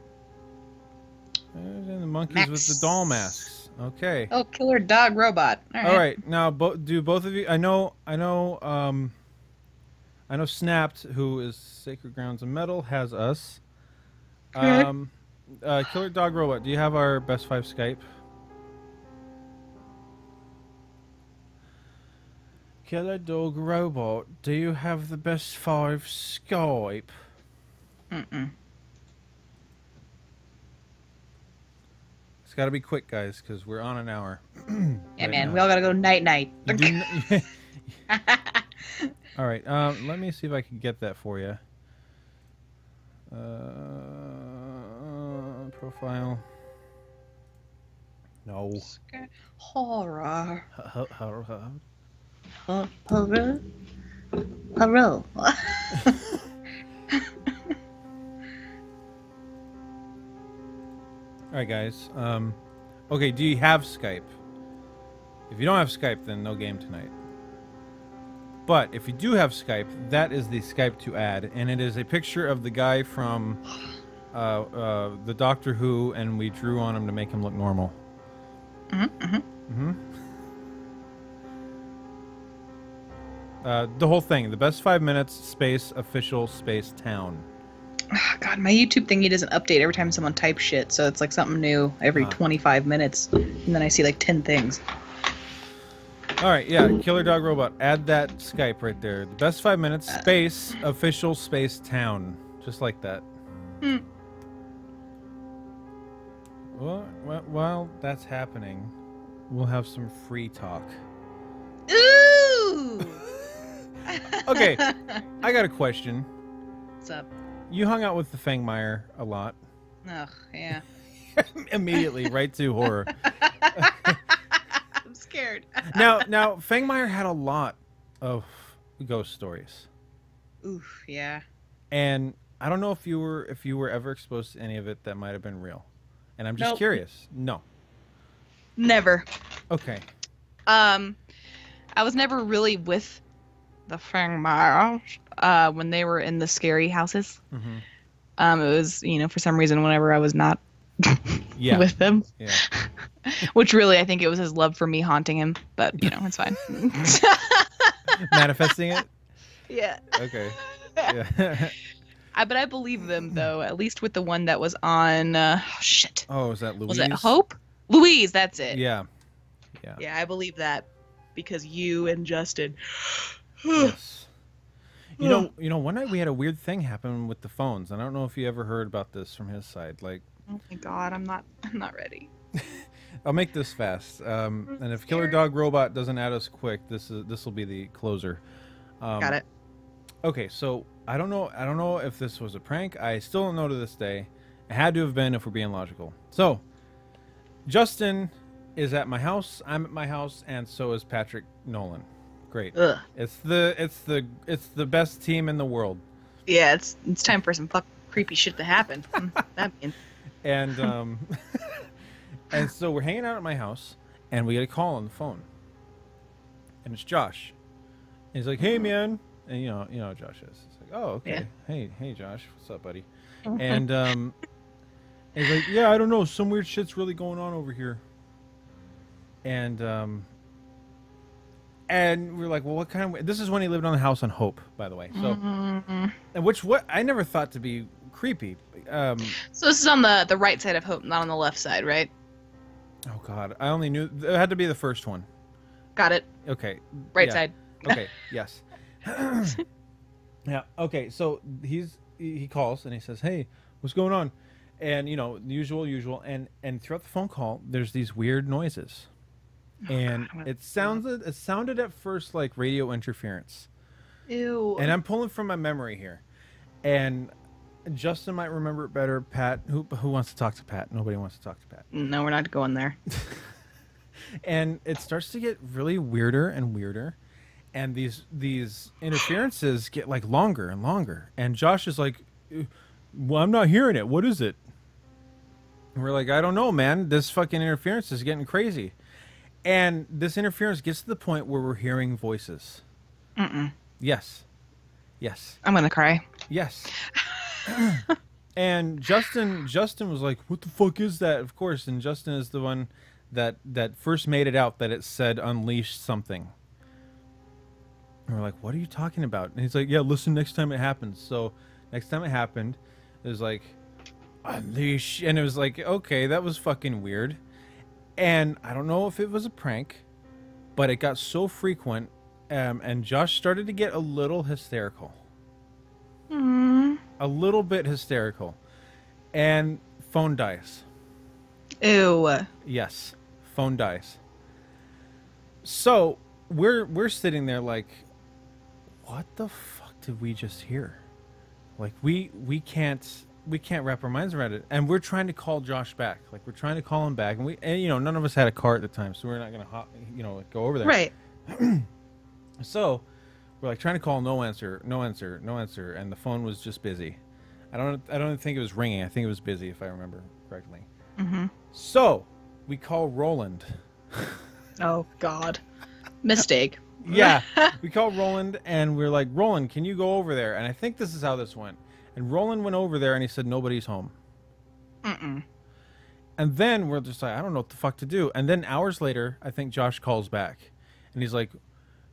Speaker 2: And the monkeys with the doll masks. Okay.
Speaker 1: Oh, killer dog robot.
Speaker 2: All right. Now, do both of you? I know. Snapped, who is Sacred Grounds of Metal, has us. Killer dog robot. Do you have our best 5 Skype? Killer dog robot. Do you have the best 5 Skype? got to be quick, guys, because we're on an hour.
Speaker 1: Yeah, man. We all gotta go night.
Speaker 2: All right. Let me see if I can get that for you. Profile. No.
Speaker 1: Horror.
Speaker 2: Horror.
Speaker 1: Horror. Horror.
Speaker 2: All right, guys. Okay, do you have Skype? If you don't have Skype, then no game tonight. But if you do have Skype, that is the Skype to add, and it is a picture of the guy from the Doctor Who, and we drew on him to make him look normal. The whole thing. The best 5 minutes, space, official, space, town.
Speaker 1: God, my YouTube thingy doesn't update every time someone types shit, so it's like something new every 25 minutes, and then I see like 10 things.
Speaker 2: All right, yeah, Killer Dog Robot. Add that Skype right there. The best 5 minutes, space, official, space, town. Just like that. Well, while that's happening, we'll have some free talk.
Speaker 1: Ooh!
Speaker 2: Okay, I got a question.
Speaker 1: What's up?
Speaker 2: You hung out with the Fangmeyer a lot.
Speaker 1: Ugh, yeah.
Speaker 2: Immediately, right to horror.
Speaker 1: I'm scared.
Speaker 2: Now, Fangmeyer had a lot of ghost stories.
Speaker 1: Oof, yeah.
Speaker 2: And I don't know if you were ever exposed to any of it that might have been real. And I'm just curious. No.
Speaker 1: Never.
Speaker 2: Okay.
Speaker 1: I was never really with the Fangmeyer when they were in the scary houses. It was, for some reason whenever I was not with them. Yeah. Which really, I think it was his love for me haunting him, but it's fine.
Speaker 2: Manifesting it?
Speaker 1: Yeah.
Speaker 2: Okay. Yeah.
Speaker 1: But I believe them though, at least with the one that was on shit.
Speaker 2: Oh, was that Louise?
Speaker 1: Was it Hope? Louise, that's it.
Speaker 2: Yeah.
Speaker 1: Yeah, I believe that because you and Justin.
Speaker 2: Yes. You know, one night we had a weird thing happen with the phones. I don't know if you ever heard about this from his side. Like,
Speaker 1: oh my God, I'm not ready.
Speaker 2: I'll make this fast. And if Killer Dog Robot doesn't add us quick, this will be the closer.
Speaker 1: Got it.
Speaker 2: Okay, so I don't know if this was a prank. I still don't know to this day. It had to have been if we're being logical. So, Justin is at my house. I'm at my house, and so is Patrick Nolan. Great. Ugh. It's the best team in the world.
Speaker 1: Yeah, it's time for some creepy shit to happen. That mean.
Speaker 2: And and so we're hanging out at my house, and we get a call on the phone, and it's Josh. And he's like, "Hey, man," and you know how Josh is. It's like, "Oh, okay. Yeah. Hey, Josh, what's up, buddy?" And he's like, "Yeah, I don't know, some weird shit's really going on over here." And we're like, well, what kind of... This is when he lived on the house on Hope, by the way. So, and what I never thought to be creepy.
Speaker 1: So this is on the right side of Hope, not on the left side, right?
Speaker 2: Oh, God. I only knew... It had to be the first one.
Speaker 1: Got it.
Speaker 2: Okay.
Speaker 1: Right side.
Speaker 2: Okay, yes. Yeah, okay. So he calls, and he says, "Hey, what's going on?" And, usual. And throughout the phone call, there's these weird noises. And it sounded at first like radio interference.
Speaker 1: Ew.
Speaker 2: And I'm pulling from my memory here. And Justin might remember it better. Pat, who wants to talk to Pat? Nobody wants to talk to Pat.
Speaker 1: No, we're not going there.
Speaker 2: And it starts to get really weirder and weirder. And these interferences get like longer and longer. And Josh is like, "Well, I'm not hearing it. What is it?" And we're like, "I don't know, man. This fucking interference is getting crazy." And this interference gets to the point where we're hearing voices. Yes.
Speaker 1: I'm gonna cry.
Speaker 2: Yes. And Justin was like, "What the fuck is that?" Of course, and Justin is the one that first made it out that it said unleash something. And we're like, "What are you talking about?" And he's like, "Yeah, listen next time it happens." So next time it happened, it was like, unleash. And it was like, okay, that was fucking weird. And I don't know if it was a prank, but it got so frequent, and Josh started to get a little hysterical. A little bit hysterical. And phone dies.
Speaker 1: Ew.
Speaker 2: Yes, phone dies. So we're sitting there like, what the fuck did we just hear? Like we can't wrap our minds around it, and we're trying to call Josh back. Like we're trying to call him back, and you know none of us had a car at the time, so we're not gonna go over there.
Speaker 1: Right.
Speaker 2: So we're like trying to call, no answer, no answer, no answer, and the phone was just busy. I don't think it was ringing. I think it was busy, if I remember correctly.
Speaker 1: Mm-hmm.
Speaker 2: So we call Roland.
Speaker 1: Oh God. Mistake.
Speaker 2: Yeah, we called Roland, and we're like, Roland, can you go over there? And I think this is how this went. And Roland went over there, and he said, nobody's home.
Speaker 1: Mm-mm.
Speaker 2: And then we're just like, I don't know what the fuck to do. And then hours later, I think Josh calls back. And he's like,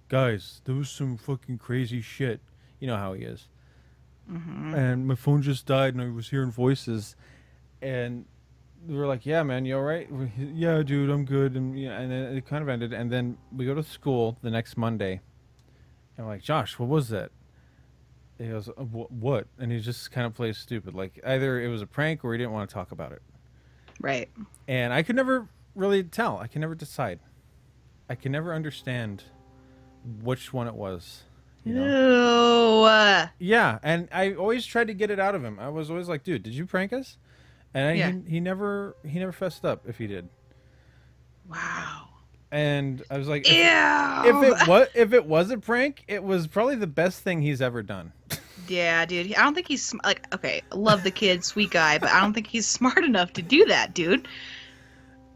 Speaker 2: guys, there was some fucking crazy shit. You know how he is.
Speaker 1: Mm-hmm.
Speaker 2: And my phone just died, and I was hearing voices. And we were like, yeah, man, you all right? Yeah, dude, I'm good. And yeah, and then it kind of ended. And then we go to school the next Monday. And I'm like, Josh, what was that? He goes, what? And he just kind of plays stupid. Like, either it was a prank or he didn't want to talk about it.
Speaker 1: Right.
Speaker 2: And I could never really tell. I can never decide. I can never understand which one it was. You know?
Speaker 1: Ew.
Speaker 2: Yeah, and I always tried to get it out of him. I was always like, dude, did you prank us? And he never fessed up if he did.
Speaker 1: Wow.
Speaker 2: And I was like,
Speaker 1: Ew.
Speaker 2: if it was a prank, it was probably the best thing he's ever done.
Speaker 1: Yeah, dude. I don't think he's like, okay, love the kid, sweet guy, but I don't think he's smart enough to do that, dude.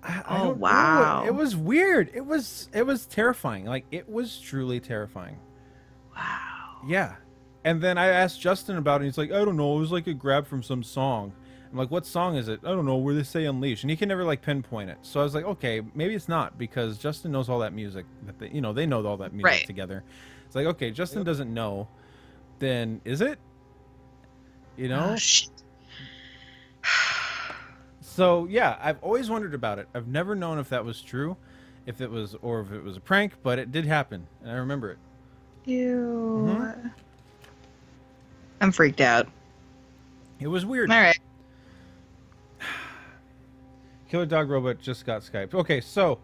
Speaker 2: I don't
Speaker 1: wow.
Speaker 2: know. It was weird. It was terrifying. Like, it was truly terrifying.
Speaker 1: Wow.
Speaker 2: Yeah. And then I asked Justin about it, and he's like, I don't know. It was like a grab from some song. I'm like, what song is it? I don't know, where they say Unleash. And he can never, like, pinpoint it. So I was like, okay, maybe it's not, because Justin knows all that music. That they know all that music together. It's like, okay, Justin doesn't know. Then is it? You know?
Speaker 1: Oh, shit.
Speaker 2: So, yeah, I've always wondered about it. I've never known if that was true, if it was a prank, but it did happen, and I remember it.
Speaker 1: Ew.
Speaker 2: Mm-hmm.
Speaker 1: I'm freaked out.
Speaker 2: It was weird.
Speaker 1: All right.
Speaker 2: Killer Dog Robot just got Skyped. Okay, so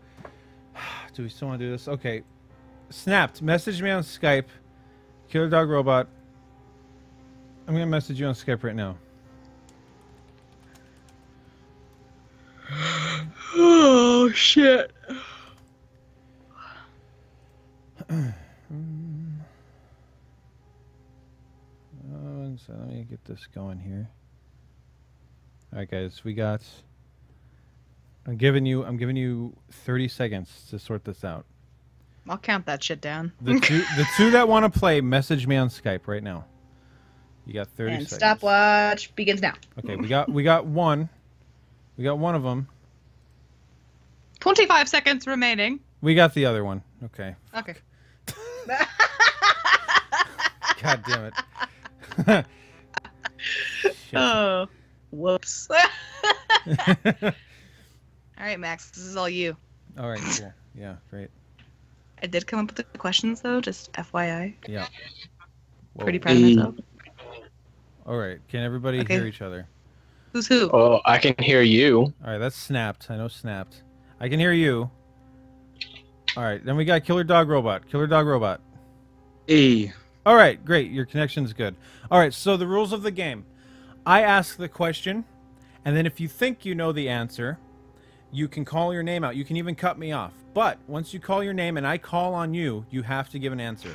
Speaker 2: do we still want to do this? Okay. Snapped. Message me on Skype. Killer Dog Robot. I'm going to message you on Skype right now.
Speaker 1: Oh, shit.
Speaker 2: So let me get this going here. All right, guys, we got. I'm giving you 30 seconds to sort this out.
Speaker 1: I'll count that shit down.
Speaker 2: The two that want to play, message me on Skype right now. You got 30
Speaker 1: and
Speaker 2: seconds.
Speaker 1: Stopwatch begins now.
Speaker 2: Okay, we got one. We got one of them.
Speaker 1: 25 seconds remaining.
Speaker 2: We got the other one. Okay.
Speaker 1: Okay.
Speaker 2: God damn it.
Speaker 1: Oh, whoops. All right, Max, this is all you.
Speaker 2: All right, cool. Yeah, great.
Speaker 1: I did come up with the questions, though, just FYI.
Speaker 2: Yeah. Whoa.
Speaker 1: Pretty proud of myself.
Speaker 2: All right, can everybody hear each other?
Speaker 1: Who's who?
Speaker 3: Oh, I can hear you.
Speaker 2: All right, that's Snapped. I know Snapped. I can hear you. All right, then we got Killer Dog Robot. Killer Dog Robot.
Speaker 4: Hey.
Speaker 2: All right, great. Your connection's good. All right, so the rules of the game. I ask the question, and then if you think you know the answer, you can call your name out. You can even cut me off. But once you call your name and I call on you, you have to give an answer.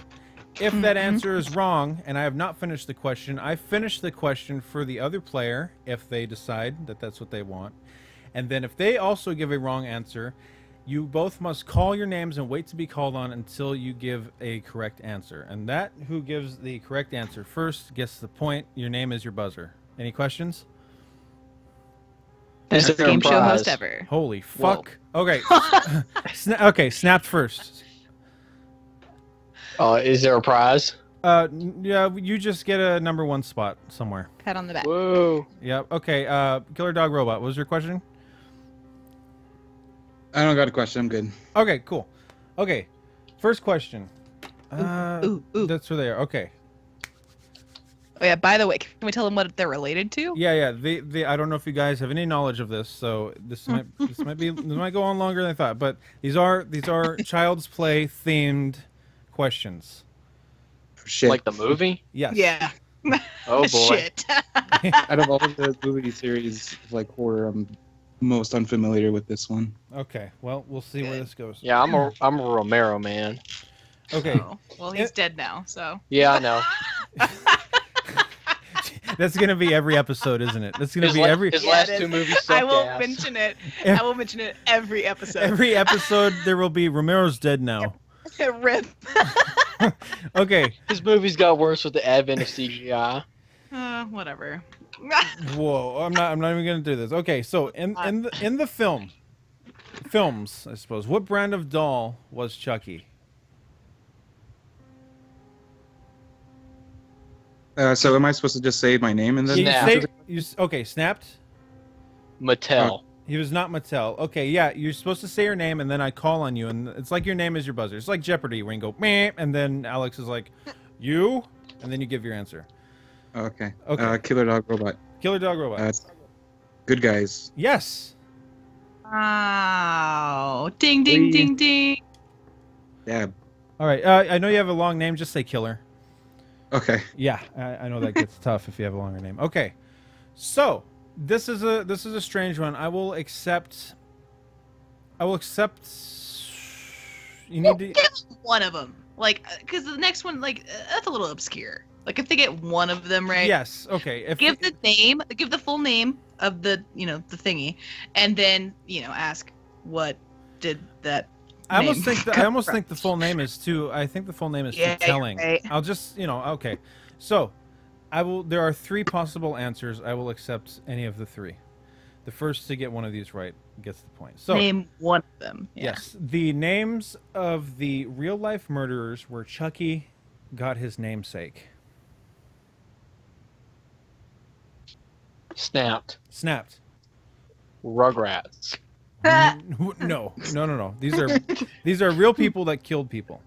Speaker 2: If that answer is wrong, and I have not finished the question, I finish the question for the other player if they decide that that's what they want. And then if they also give a wrong answer, you both must call your names and wait to be called on until you give a correct answer. And that who gives the correct answer first gets the point. Your name is your buzzer. Any questions?
Speaker 3: Is there a
Speaker 1: Game show
Speaker 3: prize?
Speaker 1: host ever.
Speaker 2: Holy fuck. Okay. Okay, Snapped first.
Speaker 3: Is there a prize?
Speaker 2: Yeah, you just get a number one spot somewhere.
Speaker 1: Pat on the back.
Speaker 3: Whoa.
Speaker 2: Yep. Okay, Killer Dog Robot, what was your question?
Speaker 4: I don't got a question. I'm good.
Speaker 2: Okay, cool. Okay, first question.
Speaker 1: Ooh.
Speaker 2: That's where they are. Okay.
Speaker 1: Oh yeah. By the way, can we tell them what they're related to?
Speaker 2: Yeah. I don't know if you guys have any knowledge of this, so this might go on longer than I thought. But these are Child's Play themed questions.
Speaker 4: Shit.
Speaker 3: Like the movie?
Speaker 2: Yes.
Speaker 1: Yeah.
Speaker 3: Oh boy.
Speaker 1: Shit.
Speaker 4: Out of all of the movie series of like horror, I'm most unfamiliar with this one.
Speaker 2: Okay. Well, we'll see where this goes.
Speaker 3: Yeah, I'm a Romero man.
Speaker 2: Okay.
Speaker 1: Oh, well, he's dead now, so.
Speaker 3: Yeah, I know.
Speaker 2: That's gonna be every episode, isn't it? That's gonna be every.
Speaker 3: His
Speaker 1: Yeah,
Speaker 3: last
Speaker 1: it is.
Speaker 3: two movies sucked
Speaker 1: I will
Speaker 3: ass.
Speaker 1: mention it. I will mention it every episode.
Speaker 2: Every episode there will be Romero's dead now.
Speaker 1: Rip.
Speaker 2: Okay.
Speaker 3: His movies got worse with the advent of CGI.
Speaker 1: Whatever.
Speaker 2: Whoa. I'm not even gonna do this. Okay. So in the films, I suppose, what brand of doll was Chucky?
Speaker 4: So am I supposed to just say my name and then?
Speaker 2: Okay. Snapped.
Speaker 3: Mattel.
Speaker 2: He was not Mattel. Okay, yeah, you're supposed to say your name, and then I call on you, and it's like your name is your buzzer. It's like Jeopardy, where you go, meh, and then Alex is like, you, and then you give your answer.
Speaker 4: Okay.
Speaker 2: Okay.
Speaker 4: Killer Dog Robot.
Speaker 2: Killer Dog Robot.
Speaker 4: Good guys.
Speaker 2: Yes.
Speaker 1: Wow. Ding, ding, ding, ding.
Speaker 4: Yeah.
Speaker 2: All right. I know you have a long name. Just say Killer.
Speaker 4: Okay.
Speaker 2: Yeah, I know that gets tough if you have a longer name. Okay, so this is a strange one. I will accept. You need to
Speaker 1: Give one of them, like, because the next one, like, that's a little obscure. Like, if they get one of them right.
Speaker 2: Yes. Okay.
Speaker 1: Give the full name of the the thingy, and then ask what did that.
Speaker 2: I almost think the full name is too. I think the full name is too telling.
Speaker 1: Right.
Speaker 2: I'll just okay. So, I will. There are three possible answers. I will accept any of the three. The first to get one of these right gets the point. So
Speaker 1: name one of them. Yeah.
Speaker 2: Yes, the names of the real life murderers where Chucky got his namesake.
Speaker 3: Snapped. Rugrats.
Speaker 2: No. These are real people that killed people.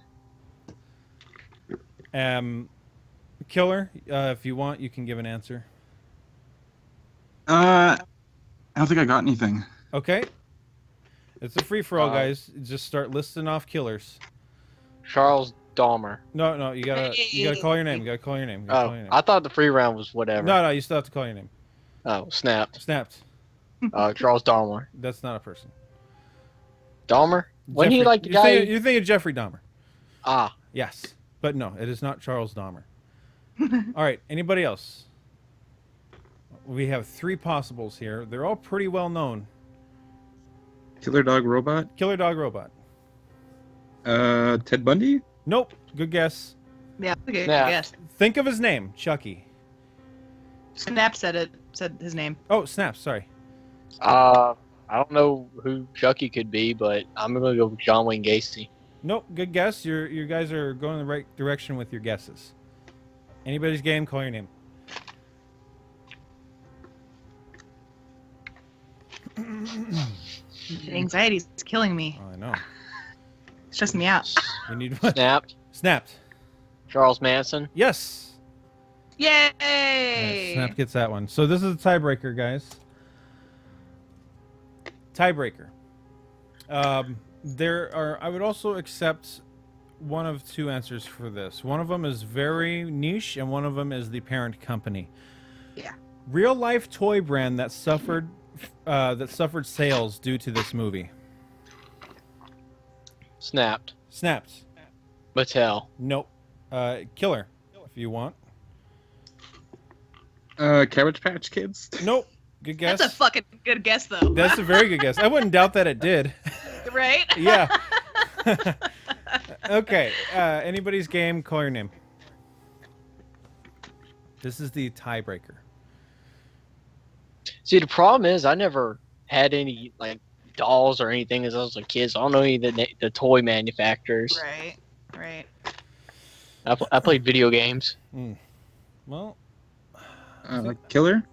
Speaker 2: Killer, if you want, you can give an answer.
Speaker 4: I don't think I got anything.
Speaker 2: Okay. It's a free for all, guys. Just start listing off killers.
Speaker 3: Charles Dahmer.
Speaker 2: No, you gotta call your name. Call your name.
Speaker 3: I thought the free round was whatever.
Speaker 2: No, you still have to call your name.
Speaker 3: Oh, snapped. Charles Dahmer.
Speaker 2: That's not a person.
Speaker 3: Dahmer? Wasn't he like the guy?
Speaker 2: You're thinking Jeffrey Dahmer.
Speaker 3: Ah.
Speaker 2: Yes, but no, it is not Charles Dahmer. All right, anybody else? We have three possibles here. They're all pretty well known.
Speaker 4: Killer Dog Robot.
Speaker 2: Killer Dog Robot.
Speaker 4: Ted Bundy.
Speaker 2: Nope. Good guess.
Speaker 1: Yeah. Okay.
Speaker 3: Yeah.
Speaker 1: Yes.
Speaker 2: Think of his name. Chucky.
Speaker 1: Snap said his name.
Speaker 2: Oh, Snap. Sorry.
Speaker 3: I don't know who Chucky could be, but I'm gonna go with John Wayne Gacy.
Speaker 2: Nope. Good guess. You guys are going in the right direction with your guesses. Anybody's game. Call your name.
Speaker 1: Anxiety's killing me.
Speaker 2: Oh, I know.
Speaker 1: It's stressing me out.
Speaker 2: We need one.
Speaker 3: Snapped. Charles Manson.
Speaker 2: Yes.
Speaker 1: Yay!
Speaker 2: Right, Snap gets that one. So this is a tiebreaker, guys. Tiebreaker. I would also accept one of two answers for this. One of them is very niche, and one of them is the parent company.
Speaker 1: Yeah.
Speaker 2: Real life toy brand that suffered sales due to this movie.
Speaker 3: Snapped. Mattel.
Speaker 2: Nope. Killer, if you want.
Speaker 4: Cabbage Patch Kids.
Speaker 2: Nope. Good guess.
Speaker 1: That's a fucking good guess, though.
Speaker 2: That's a very good guess. I wouldn't doubt that it did.
Speaker 1: Right?
Speaker 2: Yeah. Okay. Anybody's game, call your name. This is the tiebreaker.
Speaker 3: See, the problem is I never had any like dolls or anything as I was a kid. So I don't know any of the toy manufacturers.
Speaker 1: Right.
Speaker 3: I played video games.
Speaker 2: Well,
Speaker 4: Killer.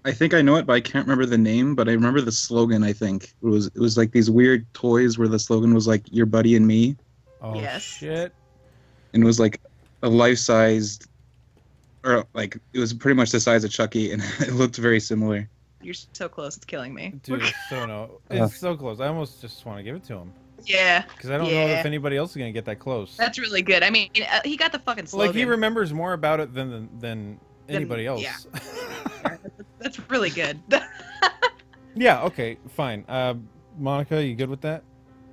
Speaker 4: I think I know it, but I can't remember the name. But I remember the slogan. I think it was like these weird toys where the slogan was like "Your buddy and me."
Speaker 2: Oh
Speaker 1: Yes.
Speaker 2: shit!
Speaker 4: And it was like a life-sized or like it was pretty much the size of Chucky, and it looked very similar.
Speaker 1: You're so close. It's killing me.
Speaker 2: Dude, it's so close. I almost just want to give it to him.
Speaker 1: Yeah.
Speaker 2: Because I don't know if anybody else is gonna get that close.
Speaker 1: That's really good. I mean, he got the fucking slogan.
Speaker 2: Like he remembers more about it than anybody else.
Speaker 1: Yeah. That's really good.
Speaker 2: Yeah. Okay. Fine. Monica, you good with that?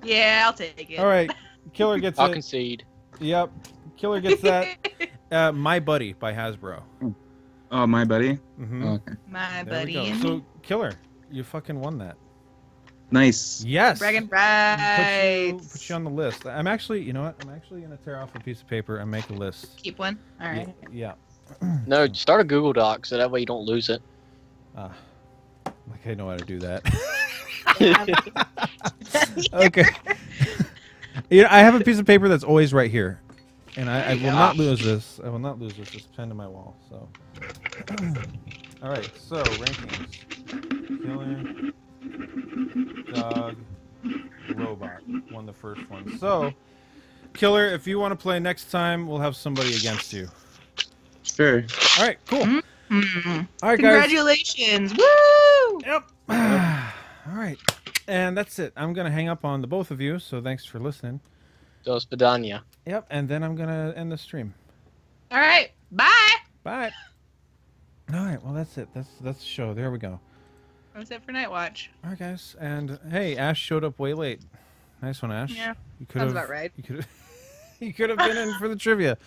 Speaker 1: Yeah, I'll take it.
Speaker 2: All right. Killer gets
Speaker 3: I'll
Speaker 2: it.
Speaker 3: concede.
Speaker 2: Yep. Killer gets that. My Buddy by Hasbro.
Speaker 4: Oh, My Buddy.
Speaker 2: Mm-hmm.
Speaker 4: Oh, okay.
Speaker 1: My
Speaker 2: There we
Speaker 1: buddy.
Speaker 2: go.
Speaker 1: And
Speaker 2: So, Killer, you fucking won that.
Speaker 4: Nice.
Speaker 2: Yes.
Speaker 1: bragging rights.
Speaker 2: Put you on the list. I'm actually, you know what? I'm actually gonna tear off a piece of paper and make a list.
Speaker 1: Keep one. All right.
Speaker 2: Yeah.
Speaker 3: No, start a Google Doc so that way you don't lose it.
Speaker 2: Like I know how to do that. Okay. You know, I have a piece of paper that's always right here, and I will not lose this. I will not lose this. It's pinned to my wall. So. All right. So rankings. Killer. Dog, robot won the first one. So, Killer, if you want to play next time, we'll have somebody against you.
Speaker 4: Sure.
Speaker 2: All right, cool.
Speaker 1: Mm-hmm.
Speaker 2: All right, guys.
Speaker 1: Congratulations. Woo!
Speaker 2: Yep. All right. And that's it. I'm going to hang up on the both of you, so thanks for listening.
Speaker 3: Dos Padania.
Speaker 2: Yep, and then I'm going to end the stream.
Speaker 1: All right. Bye.
Speaker 2: Bye. All right, well, that's it. That's the show. There we go.
Speaker 1: That's it for Nightwatch.
Speaker 2: All right, guys. And, hey, Ash showed up way late. Nice one, Ash.
Speaker 1: Yeah,
Speaker 2: You
Speaker 1: sounds about right.
Speaker 2: You could have been in for the trivia.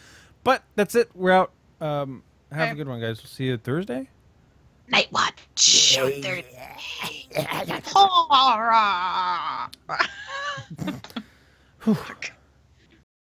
Speaker 2: But that's it. We're out. Have a good one, guys. We'll see you Thursday.
Speaker 1: Nightwatch. Show Horror.